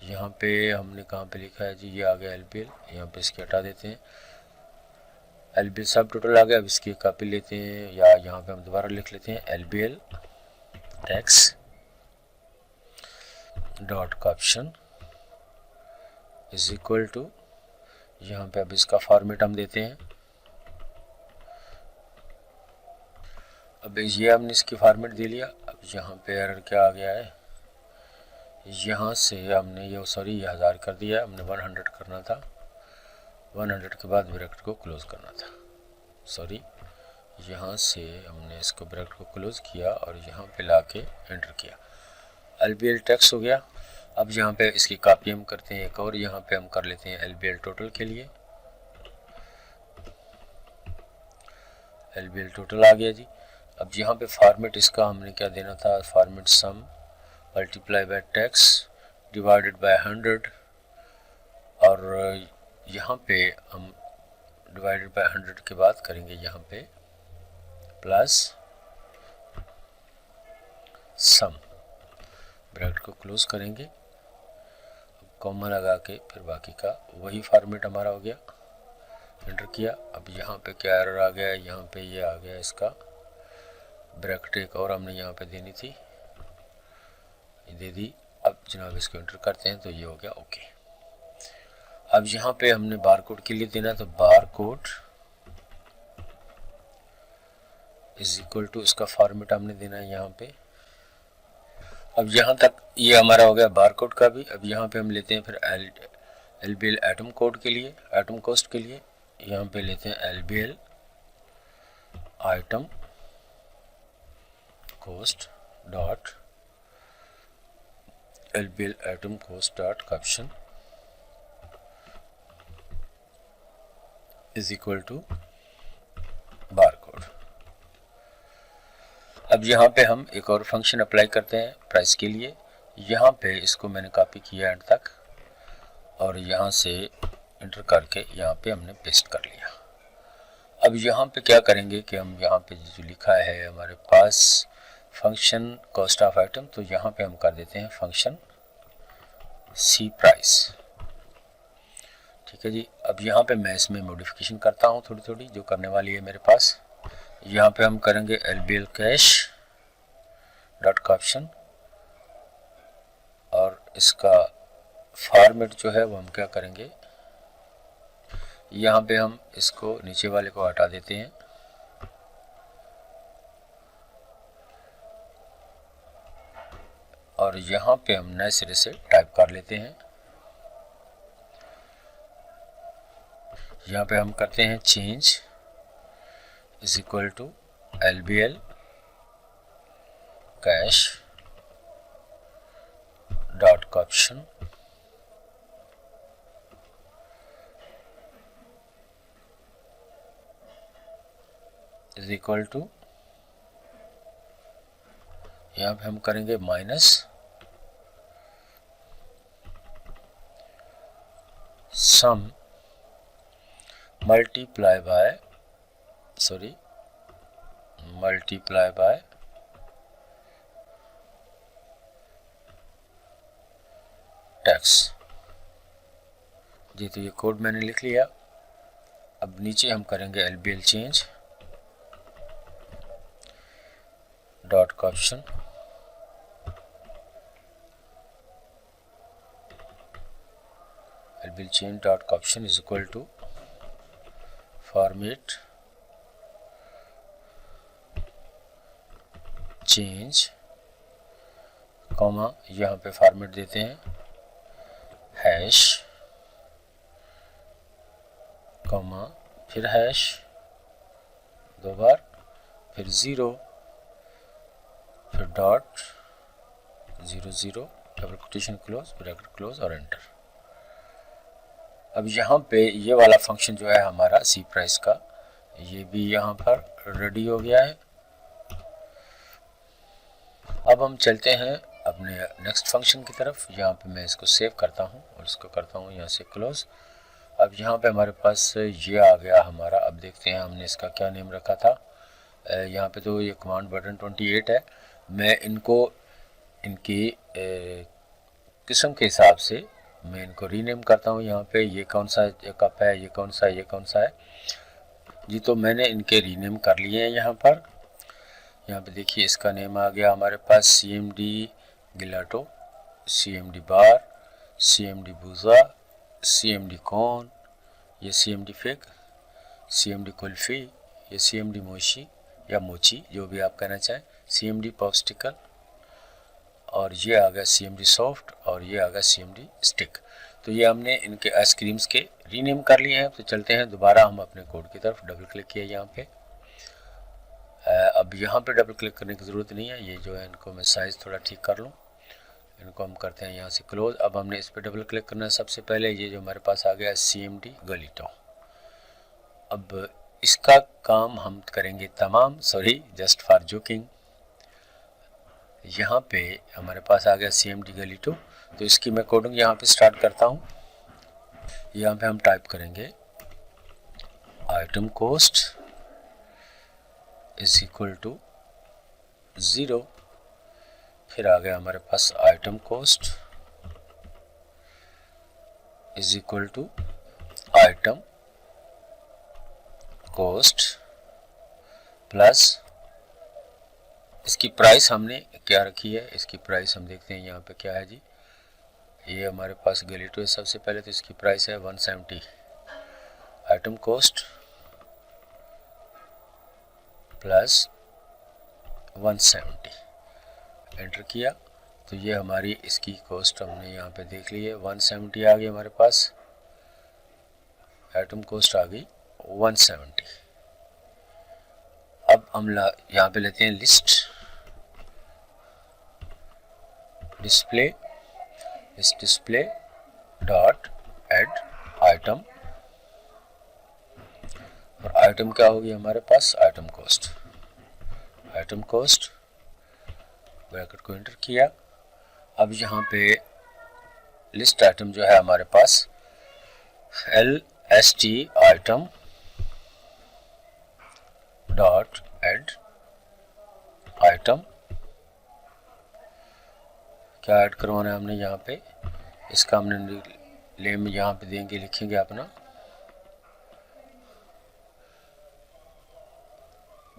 यहाँ पे हमने कहाँ पे लिखा है जी, ये आ गया LBL, यहाँ पे इसके हटा देते हैं। LBL सब टोटल आ गया। अब इसकी कॉपी लेते हैं या यहाँ पे हम दोबारा लिख लेते हैं LBL tax dot caption is equal to, यहाँ पे अब इसका फॉर्मेट हम देते हैं। अब ये हमने इसकी फॉर्मेट दे लिया। अब यहाँ पे एरर क्या आ गया है, यहाँ से हमने ये सॉरी ये 1000 कर दिया, हमने 100 करना था। 100 के बाद ब्रैकेट को क्लोज करना था, सॉरी यहाँ से हमने इसको ब्रैकेट को क्लोज किया और यहाँ पे लाके एंटर किया। LBL टैक्स हो गया। अब यहाँ पे इसकी कॉपी हम करते हैं एक और, यहाँ पे हम कर लेते हैं LBL टोटल के लिए। LBL टोटल आ गया जी। अब यहाँ पे फॉर्मेट इसका हमने क्या देना था, format sum multiply by tax divided by 100 और यहाँ पे हम डिवाइडेड बाय 100 के बाद करेंगे यहाँ पे प्लस सम, ब्रैकेट को क्लोज करेंगे, कॉमा लगा के फिर बाकी का वही फॉर्मेट हमारा हो गया। एंटर किया। अब यहाँ पे क्या एरर आ गया है, यहाँ पे ये आ गया इसका ब्रैकेट एक और हमने यहाँ पे देनी थी, ये दे दी। अब जनाब इसको एंटर करते हैं तो ये हो गया ओके। अब यहाँ पे हमने बार कोड के लिए देना, तो barcode is equal to इसका फॉर्मेट हमने देना है यहाँ पे। अब यहाँ तक ये हमारा हो गया बार कोड का भी। अब यहाँ पे हम लेते हैं फिर LBL एटम कोड के लिए, एटम कॉस्ट के लिए यहाँ पे लेते हैं LBL item cost dot LBL atom cost dot caption is equal to barcode। अब यहाँ पे हम एक और फंक्शन अप्लाई करते हैं प्राइस के लिए। यहाँ पे इसको मैंने कॉपी किया एंड तक और यहाँ से एंटर करके यहाँ पे हमने पेस्ट कर लिया। अब यहाँ पे क्या करेंगे कि हम यहाँ पे जो लिखा है हमारे पास फंक्शन कॉस्ट ऑफ आइटम, तो यहाँ पे हम कर देते हैं फंक्शन सी प्राइस। ठीक है जी। अब यहाँ पे मैं इसमें मॉडिफिकेशन करता हूँ थोड़ी थोड़ी जो करने वाली है मेरे पास। यहाँ पे हम करेंगे LBL कैश डॉट कैप्शन और इसका फॉर्मेट जो है वो हम क्या करेंगे, यहाँ पे हम इसको नीचे वाले को हटा देते हैं और यहाँ पे हम नए सिरे से टाइप कर लेते हैं। यहाँ पे हम करते हैं change is equal to LBL cash dot caption is equal to, यहाँ पे हम करेंगे minus sum multiply by tax जी। तो ये कोड मैंने लिख लिया। अब नीचे हम करेंगे LBL change dot caption LBL change dot caption is equal to format change comma, यहाँ पे फॉर्मेट देते हैं हैश कॉमा फिर हैश दो बार, फिर 0 फिर dot 00 double quotation close bracket close और एंटर। अब यहाँ पे ये वाला फंक्शन जो है हमारा सी प्राइस का, ये भी यहाँ पर रेडी हो गया है। अब हम चलते हैं अपने नेक्स्ट फंक्शन की तरफ। यहाँ पे मैं इसको सेव करता हूँ और इसको करता हूँ यहाँ से क्लोज। अब यहाँ पे हमारे पास ये आ गया हमारा। अब देखते हैं हमने इसका क्या नेम रखा था। यहाँ पे तो ये कमांड बटन 28 है। मैं इनको इनकी किस्म के हिसाब से मैं इनको रीनेम करता हूँ। यहाँ पे ये कौन सा कप है, ये कौन सा है जी। तो मैंने इनके रीनेम कर लिए हैं यहाँ पर। यहाँ पे देखिए इसका नेम आ गया हमारे पास CMD गिलाटो, CMD बार, CMD बूजा, CMD कॉर्न, ये CMD फिग, CMD कुल्फी, ये CMD मोशी या मोची जो भी आप कहना चाहें, CMD पॉप्सिकल और ये आ गया CMD सॉफ्ट और ये आ गया CMD स्टिक। तो ये हमने इनके आइसक्रीम्स के रीनेम कर लिए हैं। तो चलते हैं दोबारा हम अपने कोड की तरफ। डबल क्लिक किया यहाँ पे। अब यहाँ पे डबल क्लिक करने की ज़रूरत नहीं है, ये जो है इनको मैं साइज़ थोड़ा ठीक कर लूँ। इनको हम करते हैं यहाँ से क्लोज। अब हमने इस पर डबल क्लिक करना है। सबसे पहले ये जो हमारे पास आ गया CMD गलीटो। अब इसका काम हम करेंगे तमाम, सॉरी जस्ट फॉर जोकिंग। यहाँ पे हमारे पास आ गया CMD गलीटो। तो इसकी मैं कोडिंग यहाँ पे स्टार्ट करता हूँ। यहाँ पे हम टाइप करेंगे item cost is equal to 0, फिर आ गया हमारे पास item cost is equal to item cost plus इसकी प्राइस हमने क्या रखी है, इसकी प्राइस हम देखते हैं यहाँ पे क्या है जी। ये हमारे पास गैलेटो है सबसे पहले, तो इसकी प्राइस है 170। आइटम कोस्ट प्लस 170 एंटर किया, तो ये हमारी इसकी कॉस्ट हमने यहाँ पे देख ली है 170 आ गई हमारे पास, आइटम कॉस्ट आ गई 170। अब हम यहाँ पे लेते हैं लिस्ट डिस्प्ले, इस डिस्प्ले डॉट ऐड आइटम, और आइटम क्या होगी हमारे पास, item cost. Item cost bracket को एंटर किया। अब यहाँ पे लिस्ट आइटम जो है हमारे पास LST item dot add item, क्या ऐड करवाना है हमने यहाँ पे, इसका हमने नेम यहाँ पे देंगे, लिखेंगे अपना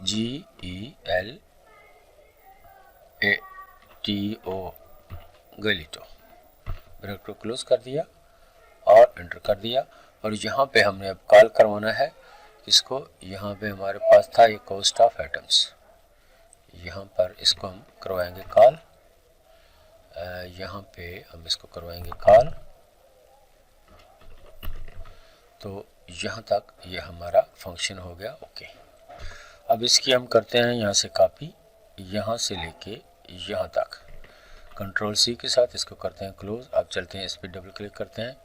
GELATO गैलेटो। ब्रैकेट को क्लोज कर दिया और एंटर कर दिया। और यहाँ पे हमने अब कॉल करवाना है इसको, यहाँ पे हमारे पास था ये कॉस्ट ऑफ आइटम्स, यहाँ पर इसको हम करवाएंगे कॉल, यहाँ पे हम इसको करवाएंगे कॉल, तो यहाँ तक ये हमारा फंक्शन हो गया ओके। अब इसकी हम करते हैं यहाँ से कॉपी, यहाँ से लेके यहाँ तक, कंट्रोल C के साथ इसको करते हैं क्लोज। अब चलते हैं इस पर डबल क्लिक करते हैं,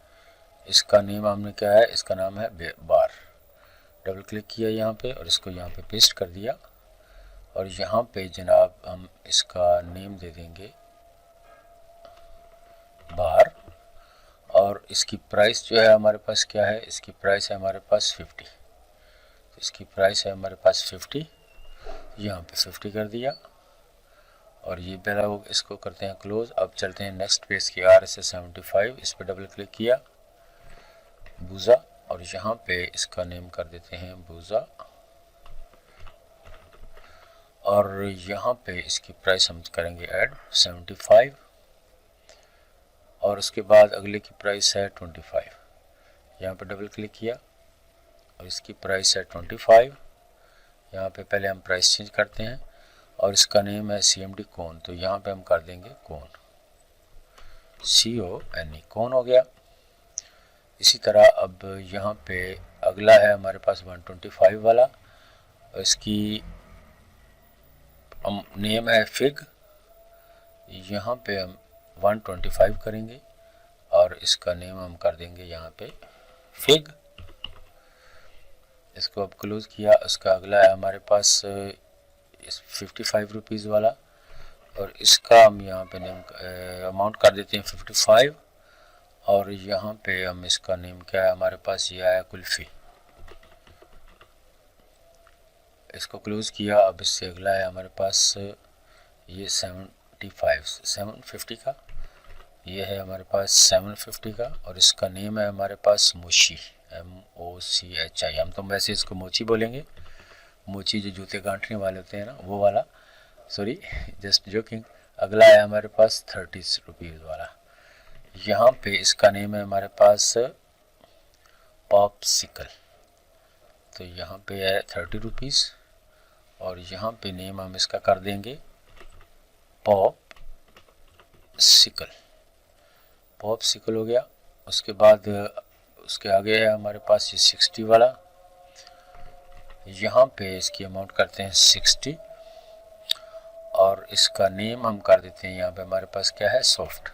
इसका नेम हमने क्या है, इसका नाम है बार। डबल क्लिक किया यहाँ पे और इसको यहाँ पे पेस्ट कर दिया, और यहाँ पे जनाब हम इसका नेम दे देंगे बार, और इसकी प्राइस जो है हमारे पास क्या है, इसकी प्राइस है हमारे पास 50, इसकी प्राइस है हमारे पास 50, यहाँ पे 50 कर दिया, और ये पहला वो इसको करते हैं क्लोज। अब चलते हैं नेक्स्ट पेज की RSS 75, इस पर डबल क्लिक किया बूजा, और यहाँ पे इसका नेम कर देते हैं बूजा, और यहाँ पे इसकी प्राइस हम करेंगे ऐड 75, और उसके बाद अगले की प्राइस है 25, यहाँ पे डबल क्लिक किया और इसकी प्राइस है 25, यहाँ पे पहले हम प्राइस चेंज करते हैं, और इसका नेम है CMD कॉन, तो यहाँ पे हम कर देंगे कॉन, CONE कॉन हो गया। इसी तरह अब यहाँ पे अगला है हमारे पास 125 वाला, और इसकी नेम है फिग, यहाँ पे हम 125 करेंगे, और इसका नेम हम कर देंगे यहाँ पे फिग। इसको अब क्लोज किया। उसका अगला है हमारे पास 55 रुपीज़ वाला, और इसका हम यहाँ पे नेम अमाउंट कर देते हैं 55, और यहाँ पे हम इसका नेम क्या है हमारे पास, ये आया कुल्फ़ी। इसको क्लोज किया। अब इससे अगला है हमारे पास ये 750 का, ये है हमारे पास 750 का, और इसका नेम है हमारे पास मोची, MOCHI। हम तो वैसे इसको मोची बोलेंगे, मोची जो जूते गांठने वाले होते हैं ना, वो वाला, सॉरी जस्ट जोकिंग। अगला है हमारे पास 30 रुपीज़ वाला, यहाँ पे इसका नेम है हमारे पास पॉपसिकल, तो यहाँ पे है 30 रुपीज़, और यहाँ पे नेम हम इसका कर देंगे पॉपसिकल। पॉपसिकल हो गया। उसके बाद उसके आगे है हमारे पास ये 60 वाला, यहाँ पे इसकी अमाउंट करते हैं 60, और इसका नेम हम कर देते हैं यहाँ पे हमारे पास क्या है, सॉफ्ट।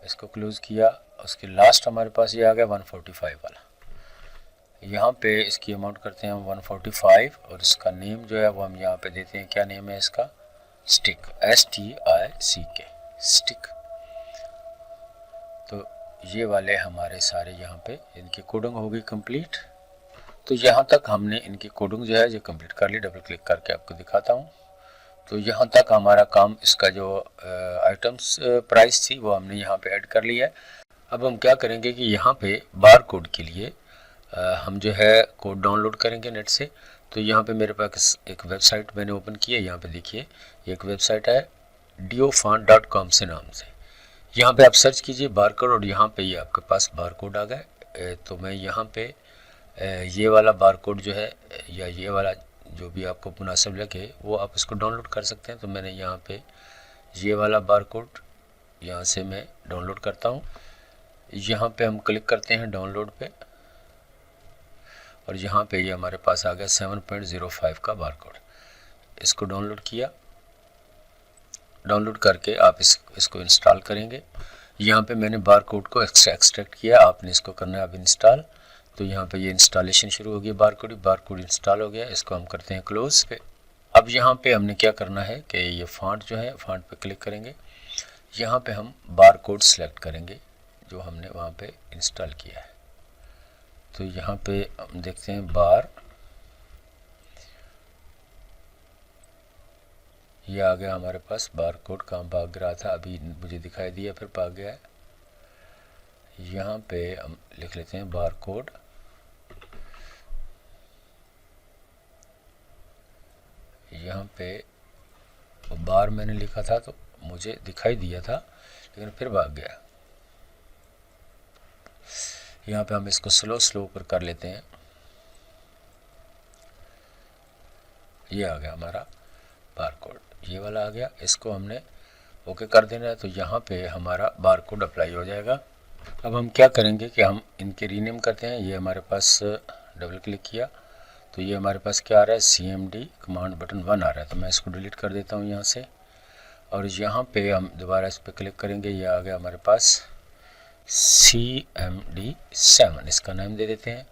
इसको क्लोज किया। उसके लास्ट हमारे पास ये आ गया 145 वाला, यहाँ पे इसकी अमाउंट करते हैं हम 145, और इसका नेम जो है वो हम यहाँ पे देते हैं, क्या नेम है इसका, स्टिक, STICK स्टिक। तो ये वाले हमारे सारे यहाँ पे इनकी कोडिंग हो गई कंप्लीट। तो यहाँ तक हमने इनकी कोडिंग जो है ये कंप्लीट कर ली। डबल क्लिक करके आपको दिखाता हूँ। तो यहाँ तक हमारा काम, इसका जो आइटम्स प्राइस थी वो हमने यहाँ पे ऐड कर लिया है। अब हम क्या करेंगे कि यहाँ पे बार कोड के लिए हम जो है कोड डाउनलोड करेंगे नेट से। तो यहाँ पे मेरे पास एक वेबसाइट मैंने ओपन की है। यहाँ पे देखिए एक वेबसाइट है diofont.com से नाम से। यहाँ पे आप सर्च कीजिए बार कोड और यहाँ पे ये आपके पास बार कोड आ गए। तो मैं यहाँ पे ये वाला बार कोड जो है या ये वाला जो भी आपको मुनासिब लगे वो आप इसको डाउनलोड कर सकते हैं। तो मैंने यहाँ पे ये वाला बार कोड यहाँ से मैं डाउनलोड करता हूँ। यहाँ पे हम क्लिक करते हैं डाउनलोड पे और यहाँ पे ये हमारे पास आ गया 7.05 का बार कोड। इसको डाउनलोड किया। डाउनलोड करके आप इसको इंस्टॉल करेंगे। यहाँ पे मैंने बार कोड को एक्सट्रैक्ट किया, आपने इसको करना है अब इंस्टॉल। तो यहाँ पे ये इंस्टॉलेशन शुरू हो गई। बार कोड इंस्टॉल हो गया। इसको हम करते हैं क्लोज पे। अब यहाँ पे हमने क्या करना है कि ये फॉन्ट जो है, फॉन्ट पे क्लिक करेंगे। यहाँ पे हम बार कोड सेलेक्ट करेंगे जो हमने वहाँ पे इंस्टॉल किया है। तो यहाँ पे हम देखते हैं बार, ये आ गया हमारे पास बार कोड। कहाँ भाग रहा था, अभी मुझे दिखाई दिया फिर भाग गया है। यहाँ पे हम लिख लेते हैं बार कोड। यहाँ पे बार मैंने लिखा था तो मुझे दिखाई दिया था लेकिन फिर भाग गया। यहाँ पे हम इसको स्लो पर कर लेते हैं। ये आ गया हमारा बार कोड, ये वाला आ गया। इसको हमने ओके कर देना है। तो यहाँ पे हमारा बार कोड अप्लाई हो जाएगा। अब हम क्या करेंगे कि हम इनके रीनेम करते हैं। ये हमारे पास डबल क्लिक किया तो ये हमारे पास क्या आ रहा है, CMD कमांड बटन 1 आ रहा है। तो मैं इसको डिलीट कर देता हूँ यहाँ से। और यहाँ पे हम दोबारा इस पर क्लिक करेंगे। ये आ गया हमारे पास CMD 7, इसका नाम दे देते हैं।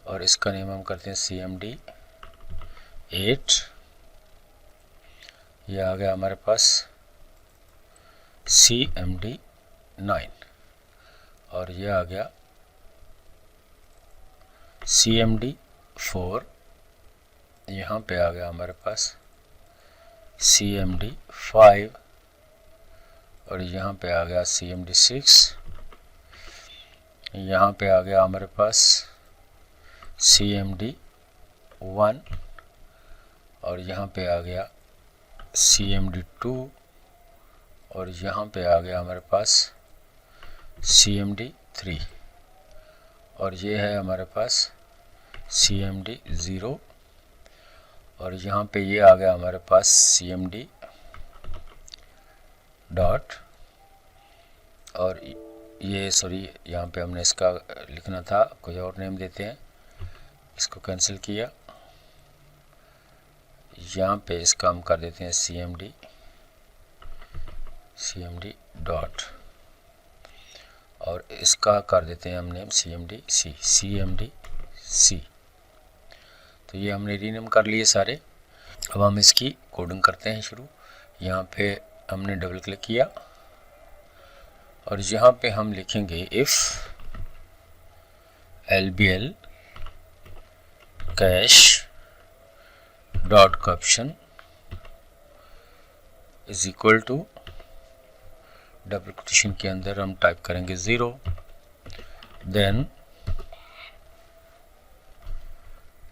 और इसका नेम हम करते हैं CMD 8। ये आ गया हमारे पास CMD 9 और ये आ गया CMD 4। यहाँ पे आ गया हमारे पास CMD 5 और यहाँ पे आ गया CMD 6। यहाँ पे आ गया हमारे पास CMD 1 और यहाँ पे आ गया CMD 2 और यहाँ पे आ गया हमारे पास CMD 3 और ये है हमारे पास CMD 0 और यहाँ पे ये आ गया हमारे पास CMD डॉट। और ये सॉरी, यहाँ पे हमने इसका लिखना था, कोई और नेम देते हैं। इसको कैंसिल किया। यहाँ पे इसका हम कर देते हैं CMD डॉट और इसका कर देते हैं हम नेम CMD C। तो ये हमने रीनेम कर लिए सारे। अब हम इसकी कोडिंग करते हैं शुरू। यहाँ पे हमने डबल क्लिक किया और यहाँ पे हम लिखेंगे if LBL cash dot caption is equal to, double quotation के अंदर हम टाइप करेंगे 0। देन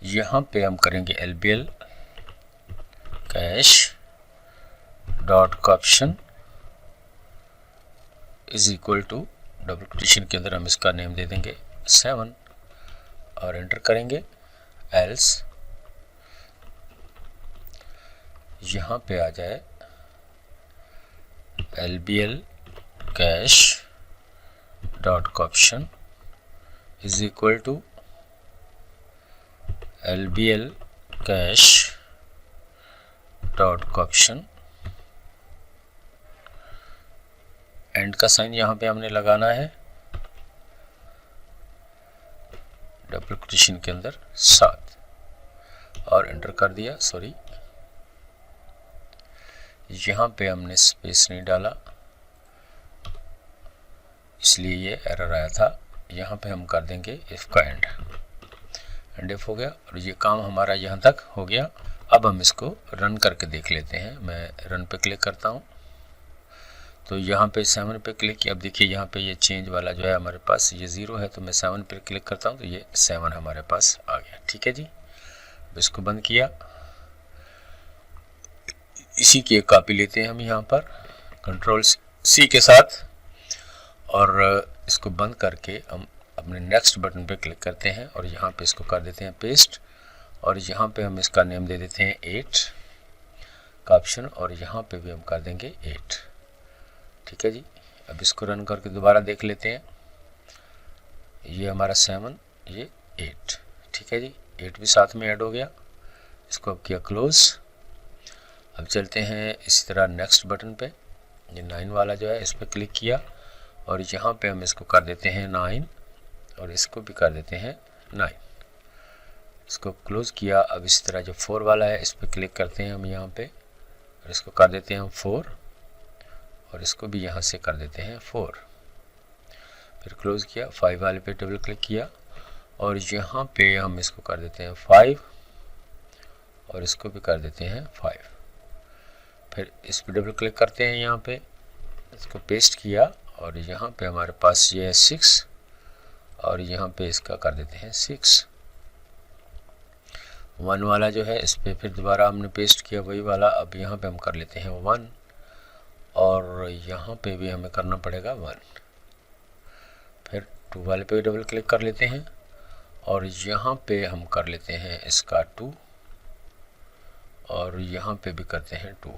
यहाँ पे हम करेंगे LBL cash dot caption is equal to, double quotation के अंदर हम इसका नेम दे देंगे 7 और एंटर करेंगे। एल्स यहाँ पे आ जाए LBL cash dot caption is equal to LBL cash dot caption, and का साइन यहाँ पे हमने लगाना है डबल कोटेशन के अंदर 7 और एंटर कर दिया। सॉरी, यहाँ पे हमने स्पेस नहीं डाला, इसलिए ये एरर आया था। यहाँ पे हम कर देंगे इफ़ का एंड इफ हो गया और ये काम हमारा यहाँ तक हो गया। अब हम इसको रन करके देख लेते हैं। मैं रन पे क्लिक करता हूँ तो यहाँ पे 7 पे क्लिक किया। अब देखिए यहाँ पे ये चेंज वाला जो है हमारे पास ये 0 है, तो मैं 7 पे क्लिक करता हूँ तो ये 7 हमारे पास आ गया। ठीक है जी, अब इसको बंद किया। इसी की एक कॉपी लेते हैं हम यहाँ पर कंट्रोल C के साथ और इसको बंद करके हम अपने नेक्स्ट बटन पे क्लिक करते हैं और यहाँ पे इसको कर देते हैं पेस्ट और यहाँ पे हम इसका नेम दे देते हैं 8 का ऑप्शन और यहाँ पे भी हम कर देंगे 8। ठीक है जी, अब इसको रन करके दोबारा देख लेते हैं। ये हमारा 7, ये 8। ठीक है जी, 8 भी साथ में ऐड हो गया। इसको अब किया क्लोज। अब चलते हैं इसी तरह नेक्स्ट बटन पे, ये 9 वाला जो है इस पर क्लिक किया और यहाँ पे हम इसको कर देते हैं 9 और इसको भी कर देते हैं 9। इसको क्लोज किया। अब इसी तरह जो 4 वाला है इस पर क्लिक करते हैं हम यहाँ पे और इसको कर देते हैं हम 4 और इसको भी यहाँ से कर देते हैं 4। फिर क्लोज किया। 5 वाले पे डबल क्लिक किया और यहाँ पे हम इसको कर देते हैं 5 और इसको भी कर देते हैं 5। फिर इस पर डबल क्लिक करते हैं, यहाँ पे इसको पेस्ट किया और यहाँ पे हमारे पास ये है 6 और यहाँ पे इसका कर देते हैं 6। 1 वाला जो है इस पे फिर दोबारा हमने पेस्ट किया वही वाला। अब यहाँ पे हम कर लेते हैं 1 और यहाँ पे भी हमें करना पड़ेगा 1। फिर 2 वाले पे डबल क्लिक कर लेते हैं और यहाँ पे हम कर लेते हैं इसका 2 और यहाँ पे भी करते हैं 2।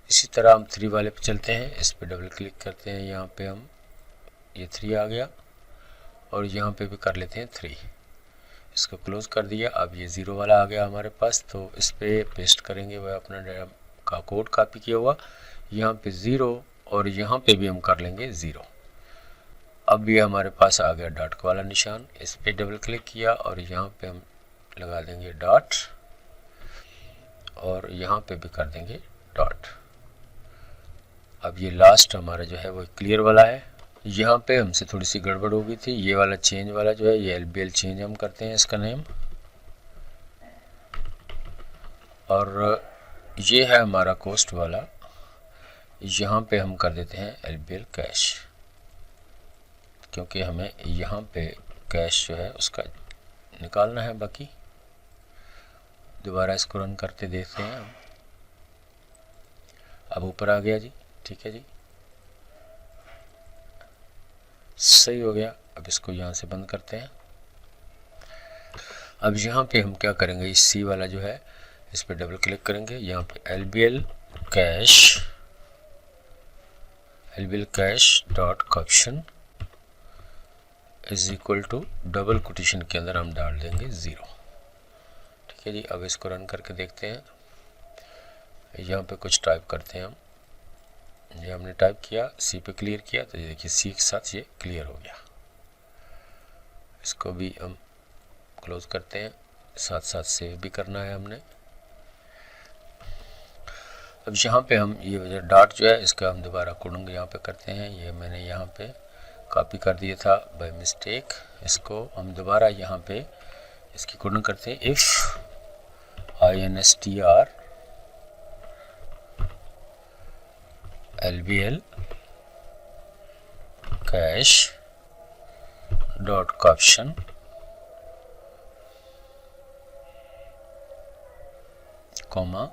इसी तरह हम 3 वाले पे चलते हैं, इस पे डबल क्लिक करते हैं, यहाँ पे हम ये 3 आ गया और यहाँ पे भी कर लेते हैं 3। इसको क्लोज कर दिया। अब ये 0 वाला आ गया हमारे पास, तो इस पे पेस्ट करेंगे वह अपना का कोड कॉपी किया हुआ, यहाँ पे 0 और यहाँ पे भी हम कर लेंगे 0। अब ये हमारे पास आ गया डॉट वाला निशान। इस पे डबल क्लिक किया और यहाँ पे हम लगा देंगे डॉट और यहाँ पे भी कर देंगे डॉट। अब ये लास्ट हमारा जो है वो क्लियर वाला है। यहाँ पे हमसे थोड़ी सी गड़बड़ हो गई थी। ये वाला चेंज वाला जो है ये LBL चेंज हम करते हैं इसका नेम और ये है हमारा कोस्ट वाला, यहाँ पे हम कर देते हैं LBL कैश, क्योंकि हमें यहाँ पे कैश जो है उसका निकालना है। बाकी दोबारा इसको रन करते देखते हैं हम। अब ऊपर आ गया जी। ठीक है जी, सही हो गया। अब इसको यहाँ से बंद करते हैं। अब यहाँ पे हम क्या करेंगे, इस C वाला जो है इस पर डबल क्लिक करेंगे, यहाँ पे LBL cash dot option is equal to double quotation के अंदर हम डाल देंगे 0। ठीक है जी, अब इसको रन करके देखते हैं। यहाँ पे कुछ टाइप करते हैं हम। ये हमने टाइप किया, C पे क्लियर किया तो ये देखिए C के साथ ये क्लियर हो गया। इसको भी हम क्लोज करते हैं, साथ साथ सेव भी करना है हमने। अब यहाँ पे हम ये डॉट जो है इसका हम दोबारा कोडिंग यहाँ पे करते हैं। ये मैंने यहाँ पे कॉपी कर दिया था बाय मिस्टेक, इसको हम दोबारा यहाँ पे इसकी कोडिंग करते हैं। If INSTR LBL cash dot option comma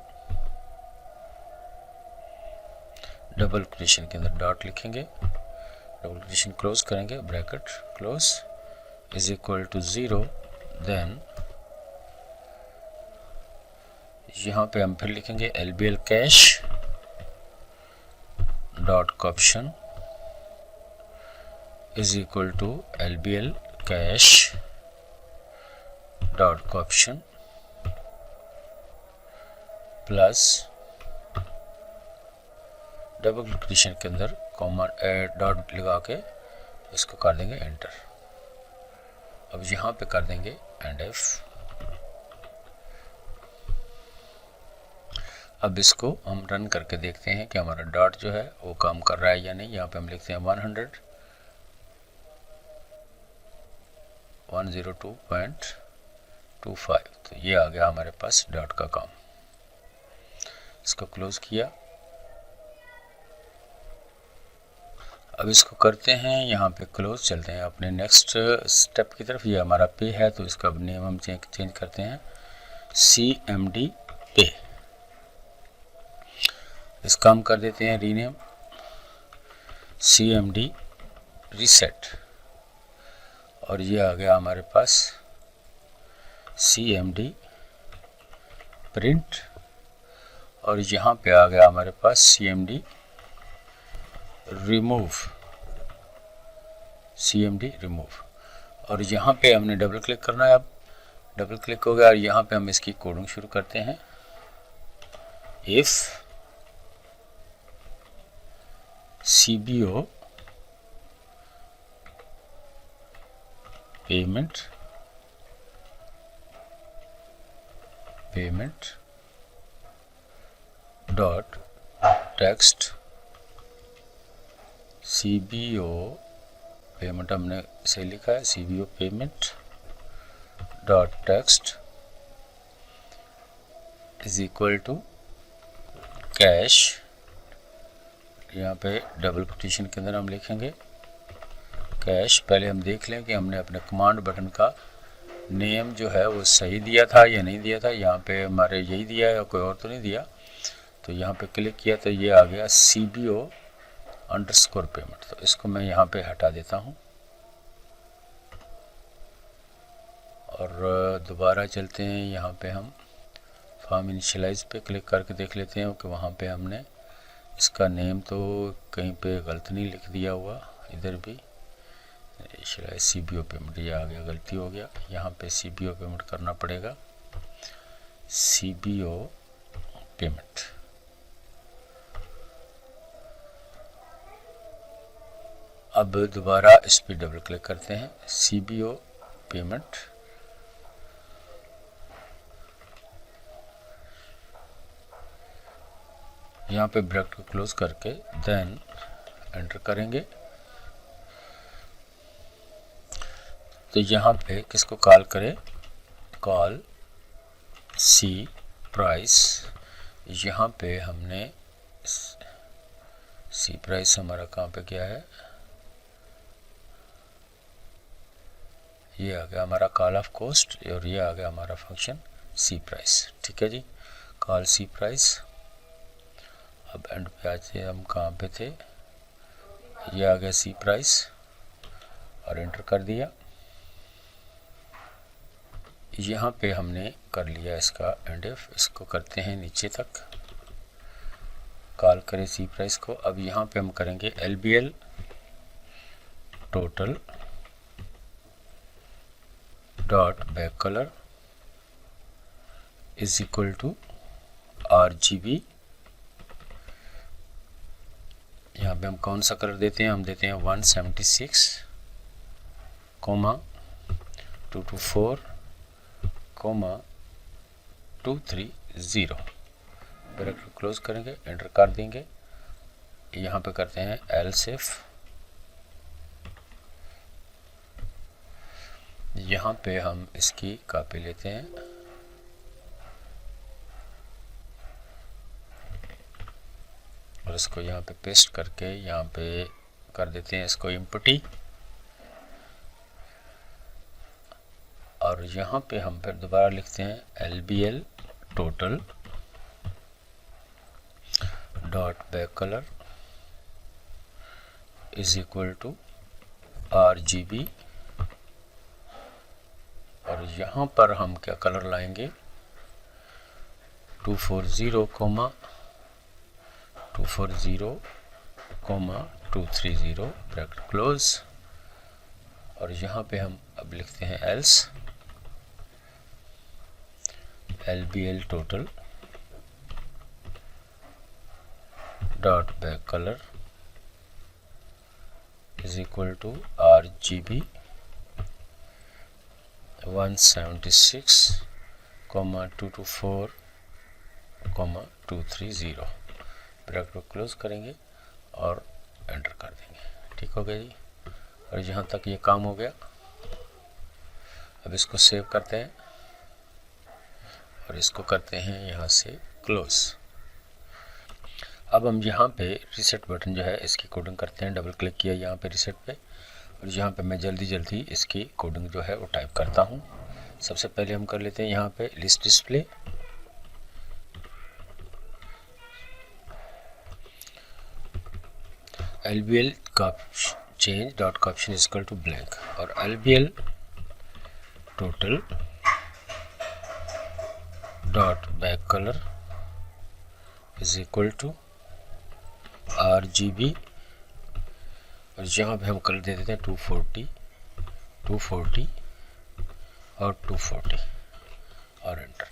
double quotation के अंदर डॉट लिखेंगे, डबल कोटेशन क्लोज करेंगे, bracket close is equal to 0। Then यहाँ पे हम फिर लिखेंगे LBL cash dot option is equal to LBL cash dot option plus double quotation के अंदर कॉमा डॉट लगा के इसको कर देंगे एंटर। अब यहाँ पे कर देंगे एंड इफ। अब इसको हम रन करके देखते हैं कि हमारा डॉट जो है वो काम कर रहा है या नहीं। यहाँ पे हम लिखते हैं 100 102.25। तो ये आ गया हमारे पास डॉट का काम। इसको क्लोज किया। अब इसको करते हैं यहाँ पे क्लोज। चलते हैं अपने नेक्स्ट स्टेप की तरफ। ये हमारा पे है तो इसका नेम हम चेंज करते हैं CMD पे। इसका हम कर देते हैं रीनेम CMD रीसेट। और ये आ गया हमारे पास CMD प्रिंट। और यहाँ पे आ गया हमारे पास CMD रिमूव। और यहाँ पे हमने डबल क्लिक करना है। अब डबल क्लिक हो गया और यहाँ पे हम इसकी कोडिंग शुरू करते हैं। If CBO payment dot text CBO payment हमने इसे लिखा है CBO payment dot text is equal to cash. यहाँ पे डबल कोटेशन के अंदर हम लिखेंगे कैश। पहले हम देख लें कि हमने अपने कमांड बटन का नेम जो है वो सही दिया था या नहीं दिया था। यहाँ पे हमारे यही दिया है, कोई और तो नहीं दिया। तो यहाँ पे क्लिक किया तो ये आ गया CBO अंडरस्कोर पेमेंट। तो इसको मैं यहाँ पे हटा देता हूँ और दोबारा चलते हैं। यहाँ पे हम फॉर्म इनिशियलाइज पे क्लिक करके देख लेते हैं कि वहाँ पे हमने इसका नेम तो कहीं पे गलत नहीं लिख दिया हुआ। इधर भी इनिशियलाइज CBO पेमेंट, ये आ गया, गलती हो गया। यहाँ पे CBO पेमेंट करना पड़ेगा CBO पेमेंट। अब दोबारा इस पर डबल क्लिक करते हैं CBO पेमेंट। यहाँ पे ब्रैकेट को क्लोज करके देन एंटर करेंगे। तो यहाँ पे किसको कॉल करें, कॉल C प्राइस। यहाँ पे हमने C प्राइस हमारा कहाँ पे क्या है, ये आ गया हमारा कॉल ऑफ कॉस्ट और ये आ गया हमारा फंक्शन C प्राइस। ठीक है जी, कॉल C प्राइस। अब एंड पे आज हम कहाँ पे थे, ये आ गया C प्राइस और एंटर कर दिया। यहाँ पे हमने कर लिया इसका एंड इफ। इसको करते हैं नीचे तक, कॉल करें C प्राइस को। अब यहाँ पे हम करेंगे LBL total dot back colour is equal to RGB। यहाँ पे हम कौन सा कलर देते हैं, हम देते हैं 176, 224, 230। ब्रैकेट क्लोज करेंगे, एंटर कर देंगे। यहाँ पे करते हैं एल्स इफ। यहाँ पे हम इसकी कॉपी लेते हैं और इसको यहाँ पे पेस्ट करके यहाँ पे कर देते हैं इसको इम्पटी। और यहाँ पे हम फिर दोबारा लिखते हैं LBL total dot back colour is equal to RGB। और यहाँ पर हम क्या कलर लाएंगे, 240, 230, ब्रैकेट क्लोज। और यहाँ पे हम अब लिखते हैं else LBL total dot back colour is equal to RGB 176, 224, 230। Bracket को क्लोज करेंगे और एंटर कर देंगे। ठीक हो गया जी। और यहाँ तक ये काम हो गया। अब इसको सेव करते हैं और इसको करते हैं यहाँ से क्लोज। अब हम यहाँ पे रीसेट बटन जो है इसकी कोडिंग करते हैं। डबल क्लिक किया यहाँ पे रीसेट पे, और यहाँ पे मैं जल्दी इसकी कोडिंग जो है वो टाइप करता हूँ। सबसे पहले हम कर लेते हैं यहाँ पे list display, LBL change dot caption is equal to blank, और LBL total dot back color is equal to RGB, और यहाँ पे हम कलर दे देते हैं 240, 240 और 240 और एंटर।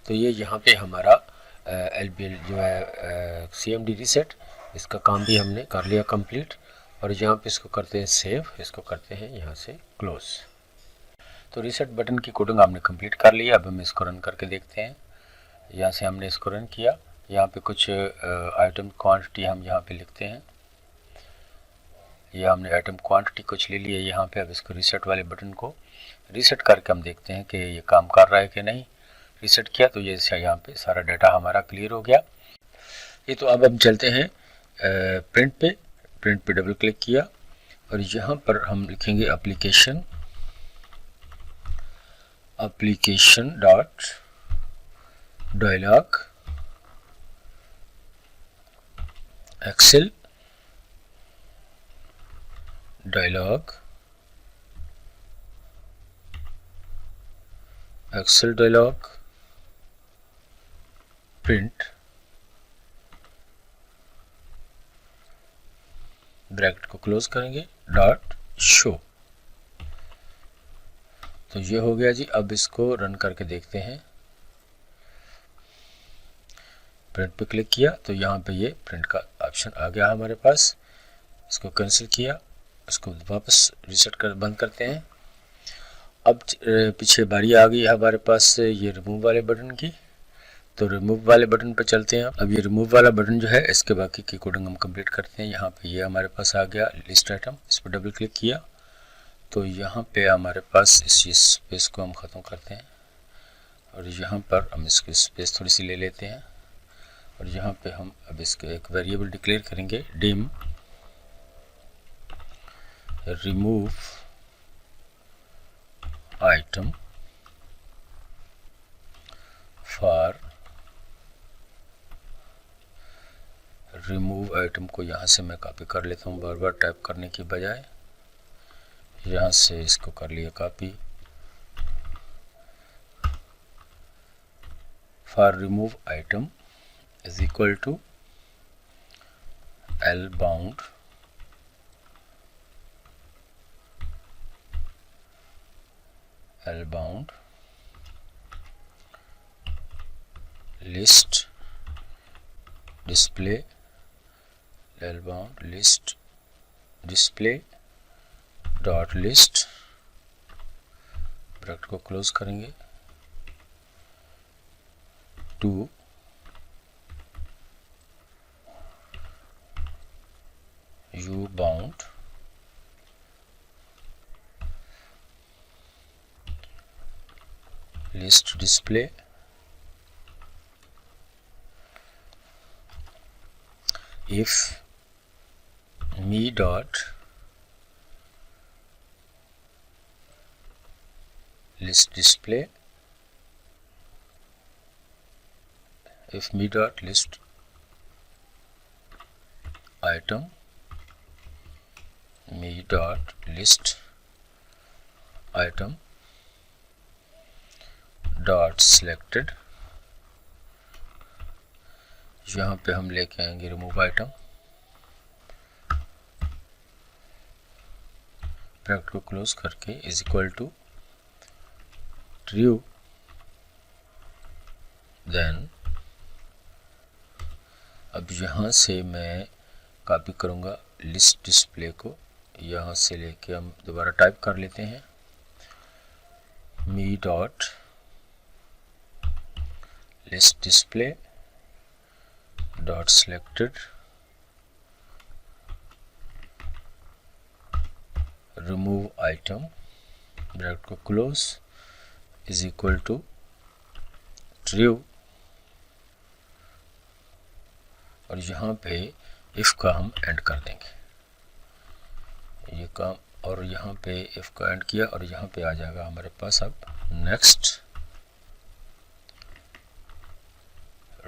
तो ये यहाँ पे हमारा LBL जो है CMD रीसेट, इसका काम भी हमने कर लिया कंप्लीट। और यहाँ पे इसको करते हैं सेव, इसको करते हैं यहाँ से क्लोज। तो रीसेट बटन की कोडिंग हमने कंप्लीट कर लिया। अब हम इसको रन करके देखते हैं। यहाँ से हमने इसको रन किया, यहाँ पे कुछ आइटम क्वांटिटी हम यहाँ पे लिखते हैं। ये हमने आइटम क्वांटिटी कुछ ले लिया यहाँ पे। अब इसको रीसेट वाले बटन को रीसेट करके हम देखते हैं कि ये काम कर रहा है कि नहीं। रीसेट किया तो ये यहाँ पे सारा डाटा हमारा क्लियर हो गया। ये तो अब हम चलते हैं प्रिंट पे डबल क्लिक किया और यहाँ पर हम लिखेंगे application dot dialog Excel dialog print bracket को क्लोज करेंगे डॉट शो। तो ये हो गया जी। अब इसको रन करके देखते हैं। प्रिंट पे क्लिक किया तो यहाँ पे ये प्रिंट का ऑप्शन आ गया हमारे पास। इसको कैंसिल किया, इसको वापस रीसेट कर बंद करते हैं। अब पीछे बारी आ गई हमारे पास ये रिमूव वाले बटन की। तो रिमूव वाले बटन पर चलते हैं। अब ये रिमूव वाला बटन जो है इसके बाकी की कोडिंग हम कंप्लीट करते हैं। यहाँ पे ये हमारे पास आ गया लिस्ट आइटम, इस पर डबल क्लिक किया तो यहाँ पे हमारे पास इस स्पेस को हम ख़त्म करते हैं और यहाँ पर हम इसकी स्पेस थोड़ी सी ले लेते हैं और यहाँ पे हम अब इसके एक वेरिएबल डिक्लेयर करेंगे dim remove item for remove item को यहाँ से मैं कॉपी कर लेता हूँ, बार बार टाइप करने की बजाय यहाँ से इसको कर लिया copy. For remove item is equal to L bound list display L bound list display dot list, bracket को क्लोज करेंगे to U bound list display if me dot list display if me dot list item me dot list item dot selected, यहाँ पे हम लेके आएंगे रिमूव आइटम, ब्रैकेट को क्लोज करके is equal to true. Then अब यहाँ से मैं कॉपी करूँगा लिस्ट डिस्प्ले को, यहाँ से लेके हम दोबारा टाइप कर लेते हैं me dot list display dot selected remove item, bracket को close is equal to true, और यहाँ पे इफ का हम एंड कर देंगे ये काम, और यहाँ पे इफ का एंड किया और यहाँ पे आ जाएगा हमारे पास अब नेक्स्ट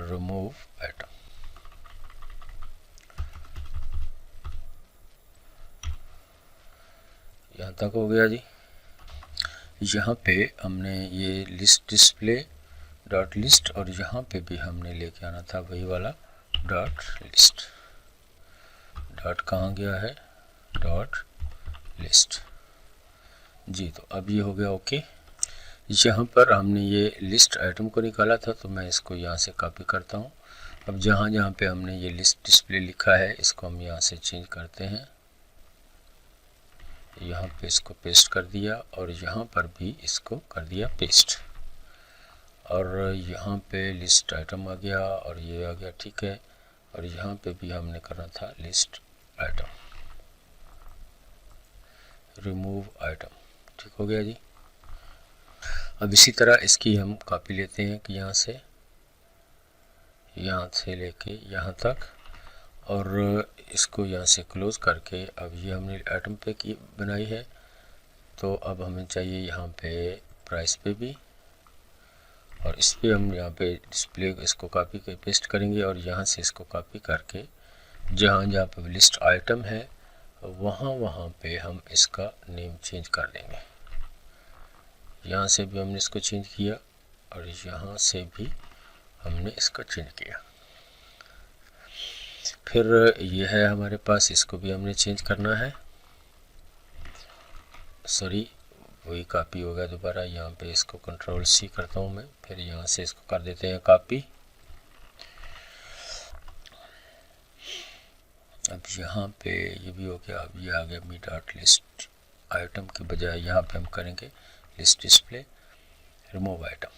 रिमूव आइटम। यहाँ तक हो गया जी। यहाँ पे हमने ये लिस्ट डिस्प्ले डॉट लिस्ट, और यहाँ पे भी हमने लेके आना था वही वाला डॉट लिस्ट। डॉट कहाँ गया है, डॉट लिस्ट जी। तो अब ये हो गया ओके। यहाँ पर हमने ये लिस्ट आइटम को निकाला था, तो मैं इसको यहाँ से कॉपी करता हूँ। अब जहाँ जहाँ पे हमने ये लिस्ट डिस्प्ले लिखा है इसको हम यहाँ से चेंज करते हैं, यहाँ पे इसको पेस्ट कर दिया और यहाँ पर भी इसको कर दिया पेस्ट, और यहाँ पे लिस्ट आइटम आ गया और ये आ गया, ठीक है। और यहाँ पे भी हमने करना था लिस्ट आइटम, रिमूव आइटम, ठीक हो गया जी। अब इसी तरह इसकी हम कॉपी लेते हैं कि यहाँ से लेके यहाँ तक, और इसको यहाँ से क्लोज करके अब ये हमने आइटम पे की बनाई है, तो अब हमें चाहिए यहाँ पे प्राइस पे भी, और इस पे हम यहाँ पे डिस्प्ले इसको कॉपी के पेस्ट करेंगे, और यहाँ से इसको कॉपी करके जहाँ जहाँ पे लिस्ट आइटम है वहाँ पे हम इसका नेम चेंज कर देंगे। यहाँ से भी हमने इसको चेंज किया और यहाँ से भी हमने इसको चेंज किया। फिर ये है हमारे पास, इसको भी हमने चेंज करना है, सॉरी वही कॉपी हो गया दोबारा। यहाँ पे इसको कंट्रोल सी करता हूँ मैं, फिर यहाँ से इसको कर देते हैं कॉपी। अब यहाँ पे ये भी हो गया। अब ये आ गया मी डॉट लिस्ट आइटम की बजाय यहाँ पे हम करेंगे लिस्ट डिस्प्ले रिमूव आइटम।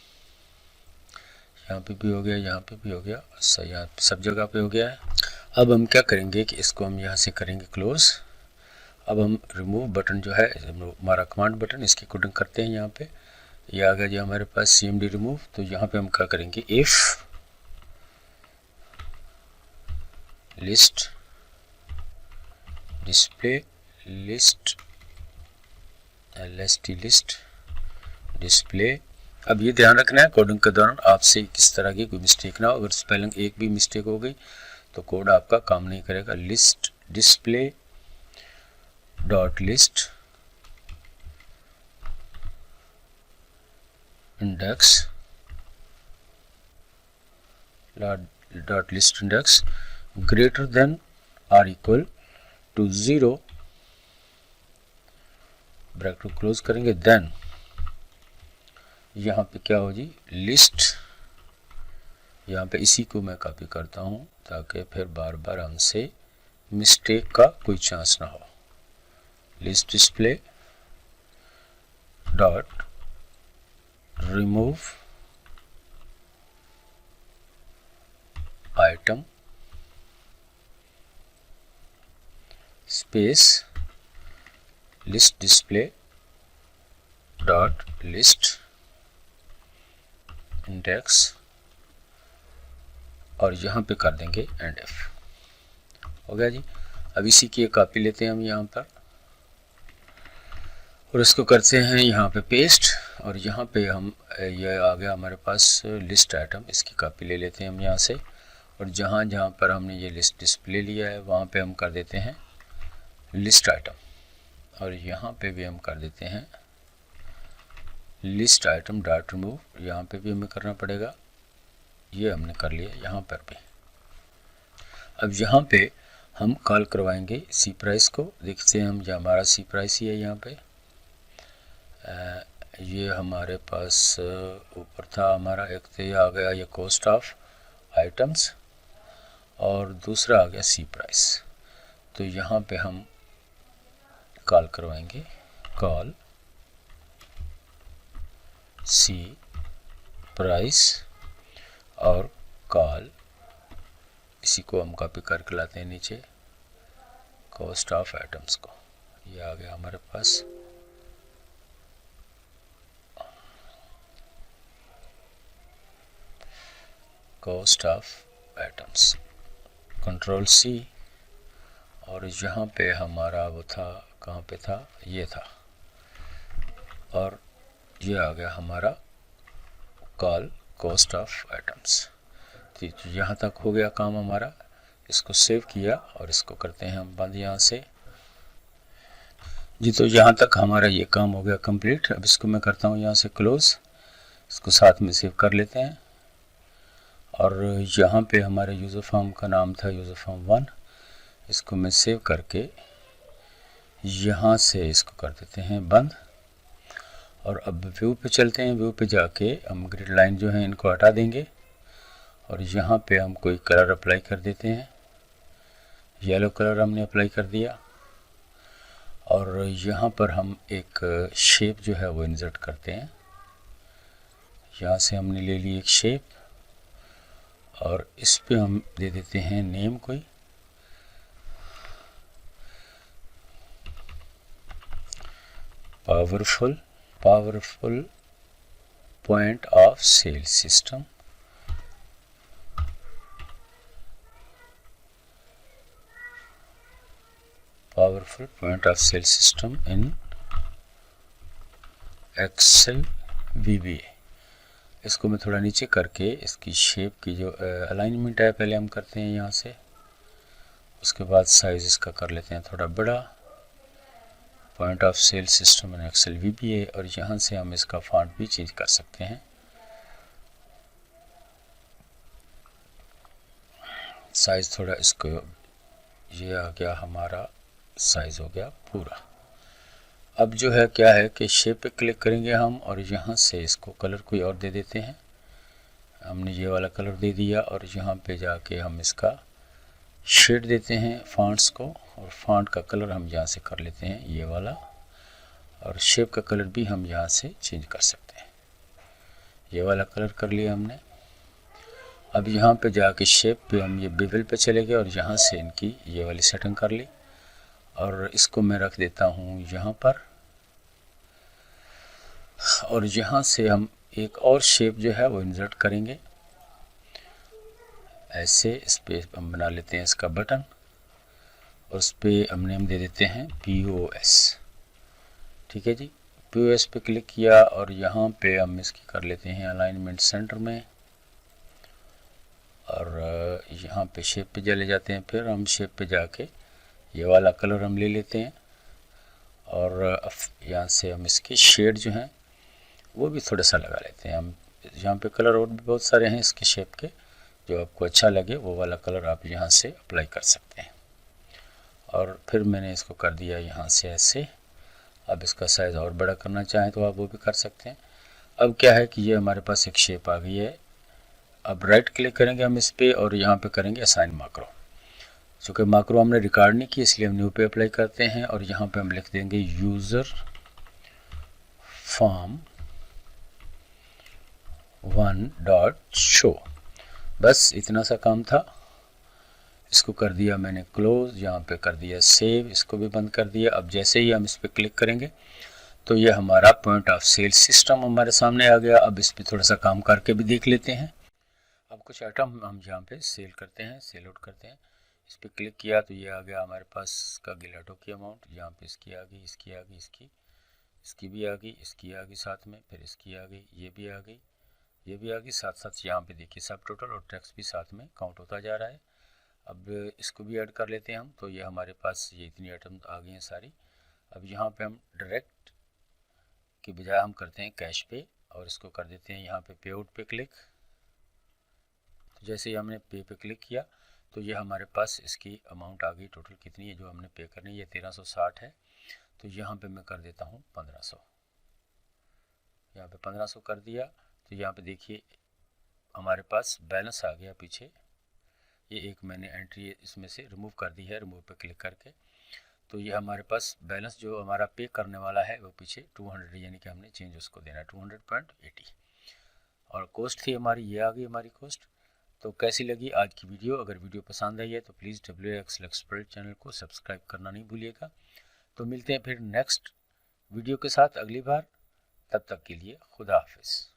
यहाँ पे भी हो गया, यहाँ पे भी हो गया, अच्छा यहाँ सब जगह पे हो गया है। अब हम क्या करेंगे कि इसको हम यहाँ से करेंगे क्लोज। अब हम रिमूव बटन जो है हमारा कमांड बटन, इसकी कोडिंग करते हैं। यहाँ पे ये आ गया जी हमारे पास cmd रिमूव। तो यहाँ पे हम क्या करेंगे, if list display list lst list display. अब ये ध्यान रखना है कोडिंग के दौरान आपसे किस तरह की कोई मिस्टेक ना हो। अगर स्पेलिंग एक भी मिस्टेक हो गई तो कोड आपका काम नहीं करेगा। List display dot list index dot list index greater than or equal to 0, bracket को क्लोज करेंगे। देन यहाँ पे क्या हो जी, लिस्ट, यहाँ पे इसी को मैं कॉपी करता हूँ ताकि फिर बार बार हमसे मिस्टेक का कोई चांस ना हो। List display dot remove item space list display dot list index, और यहाँ पे कर देंगे एंड एफ। हो गया जी। अब इसी की एक कॉपी लेते हैं हम यहाँ पर और इसको करते हैं यहाँ पे पेस्ट, और यहाँ पे हम ये आ गया हमारे पास लिस्ट आइटम, इसकी कॉपी ले लेते हैं हम यहाँ से, और जहाँ जहाँ पर हमने ये लिस्ट डिस्प्ले लिया है वहाँ पे हम कर देते हैं लिस्ट आइटम, और यहाँ पे भी हम कर देते हैं लिस्ट आइटम डॉट रिमूव। यहाँ पे भी हमें करना पड़ेगा, ये हमने कर लिया यहाँ पर भी। अब यहाँ पे हम कॉल करवाएंगे सी प्राइस को। देखते हैं हम, जो हमारा सी प्राइस ही है यहाँ पे, ये हमारे पास ऊपर था हमारा, एक तो ये आ गया ये कॉस्ट ऑफ आइटम्स, और दूसरा आ गया सी प्राइस। तो यहाँ पे हम कॉल करवाएंगे कॉल सी प्राइस, और कॉल इसी को हम कॉपी करके लाते हैं नीचे कॉस्ट ऑफ आइटम्स को। ये आ गया हमारे पास, cost of items, control C, और यहाँ पे हमारा वो था, कहाँ पे था, ये था, और ये आ गया हमारा कॉल कॉस्ट ऑफ आइटम्स। तो यहाँ तक हो गया काम हमारा। इसको सेव किया और इसको करते हैं हम बंद यहाँ से जी। तो यहाँ तक हमारा ये काम हो गया कंप्लीट। अब इसको मैं करता हूँ यहाँ से क्लोज, इसको साथ में सेव कर लेते हैं। और यहाँ पे हमारे यूज़र फॉर्म का नाम था यूज़र फॉर्म 1, इसको मैं सेव करके यहाँ से इसको कर देते हैं बंद। और अब व्यू पे चलते हैं। व्यू पे जाके हम ग्रिड लाइन जो है इनको हटा देंगे और यहाँ पे हम कोई कलर अप्लाई कर देते हैं। येलो कलर हमने अप्लाई कर दिया और यहाँ पर हम एक शेप जो है वो इंसर्ट करते हैं। यहाँ से हमने ले ली एक शेप और इस पे हम दे देते हैं नेम कोई, powerful point of sale system. Powerful point of sale system in Excel VBA। इसको मैं थोड़ा नीचे करके इसकी शेप की जो अलाइनमेंट है पहले हम करते हैं यहाँ से, उसके बाद साइज इसका कर लेते हैं थोड़ा बड़ा। Point of sale system in Excel VBA, और यहाँ से हम इसका फॉन्ट भी चेंज कर सकते हैं। साइज थोड़ा इसको, ये आ गया हमारा साइज हो गया पूरा। अब जो है क्या है कि शेप पे क्लिक करेंगे हम और यहाँ से इसको कलर कोई और दे देते हैं। हमने ये वाला कलर दे दिया और यहाँ पे जाके हम इसका शेड देते हैं फॉन्ट्स को, और फॉन्ट का कलर हम यहाँ से कर लेते हैं ये वाला, और शेप का कलर भी हम यहाँ से चेंज कर सकते हैं। ये वाला कलर कर लिया हमने। अब यहाँ पे जाके शेप पे हम ये बेवल पे चले गए और यहाँ से इनकी ये वाली सेटिंग कर ली और इसको मैं रख देता हूँ यहाँ पर। और यहाँ से हम एक और शेप जो है वो इंसर्ट करेंगे ऐसे। इस पे हम बना लेते हैं इसका बटन और उस पर हम दे देते हैं POS। ठीक है जी, POS पे क्लिक किया और यहाँ पे हम इसकी कर लेते हैं अलाइनमेंट सेंटर में, और यहाँ पे शेप पे चले जाते हैं। फिर हम शेप पे जाके ये वाला कलर हम ले लेते हैं और यहाँ से हम इसके शेड जो हैं वो भी थोड़ा सा लगा लेते हैं। हम यहाँ पे कलर और भी बहुत सारे हैं इसके शेप के, जो आपको अच्छा लगे वो वाला कलर आप यहाँ से अप्लाई कर सकते हैं। और फिर मैंने इसको कर दिया यहाँ से ऐसे। अब इसका साइज़ और बड़ा करना चाहें तो आप वो भी कर सकते हैं। अब क्या है कि ये हमारे पास एक शेप आ गई है। अब राइट क्लिक करेंगे हम इस पर और यहाँ पे करेंगे असाइन मैक्रो। चूँकि मैक्रो हमने रिकॉर्ड नहीं की इसलिए हम न्यू पे अप्लाई करते हैं और यहाँ पे हम लिख देंगे यूज़र फॉर्म 1.show। बस इतना सा काम था। इसको कर दिया मैंने क्लोज, यहाँ पे कर दिया सेव, इसको भी बंद कर दिया। अब जैसे ही हम इस पर क्लिक करेंगे तो ये हमारा पॉइंट ऑफ सेल सिस्टम हमारे सामने आ गया। अब इस पर थोड़ा सा काम करके भी देख लेते हैं। अब कुछ आइटम हम यहाँ पे सेल करते हैं, सेल आउट करते हैं। इस पर क्लिक किया तो ये आ गया हमारे पास इसका गिलाटो की अमाउंट। यहाँ पे इसकी आ गई, इसकी आ गई, इसकी भी आ गई, इसकी आ गई साथ में, फिर इसकी आ गई, ये भी आ गई, ये भी आ गई। साथ साथ यहाँ पे देखिए सब टोटल और टैक्स भी साथ में काउंट होता जा रहा है। अब इसको भी ऐड कर लेते हैं हम। तो ये हमारे पास ये इतनी आइटम आ गई हैं सारी। अब यहाँ पे हम डायरेक्ट की बजाय हम करते हैं कैश पे और इसको कर देते हैं यहाँ पे पे आउट पे क्लिक। तो जैसे ही हमने पे पे क्लिक किया तो ये हमारे पास इसकी अमाउंट आ गई। टोटल कितनी है जो हमने पे करनी है, ये 1360 है। तो यहाँ पे मैं कर देता हूँ 1500, यहाँ पे 1500 कर दिया। तो यहाँ पे देखिए हमारे पास बैलेंस आ गया पीछे। ये एक मैंने एंट्री इसमें से रिमूव कर दी है, रिमूव पे क्लिक करके। तो ये हमारे पास बैलेंस जो हमारा पे करने वाला है वो पीछे 200, यानी कि हमने चेंज उसको देना है 200.80। और कॉस्ट थी हमारी, ये आ गई हमारी कॉस्ट। तो कैसी लगी आज की वीडियो? अगर वीडियो पसंद आई है तो प्लीज़ WXL एक्सपर्ट चैनल को सब्सक्राइब करना नहीं भूलिएगा। तो मिलते हैं फिर नेक्स्ट वीडियो के साथ अगली बार। तब तक के लिए खुदा हाफिज़।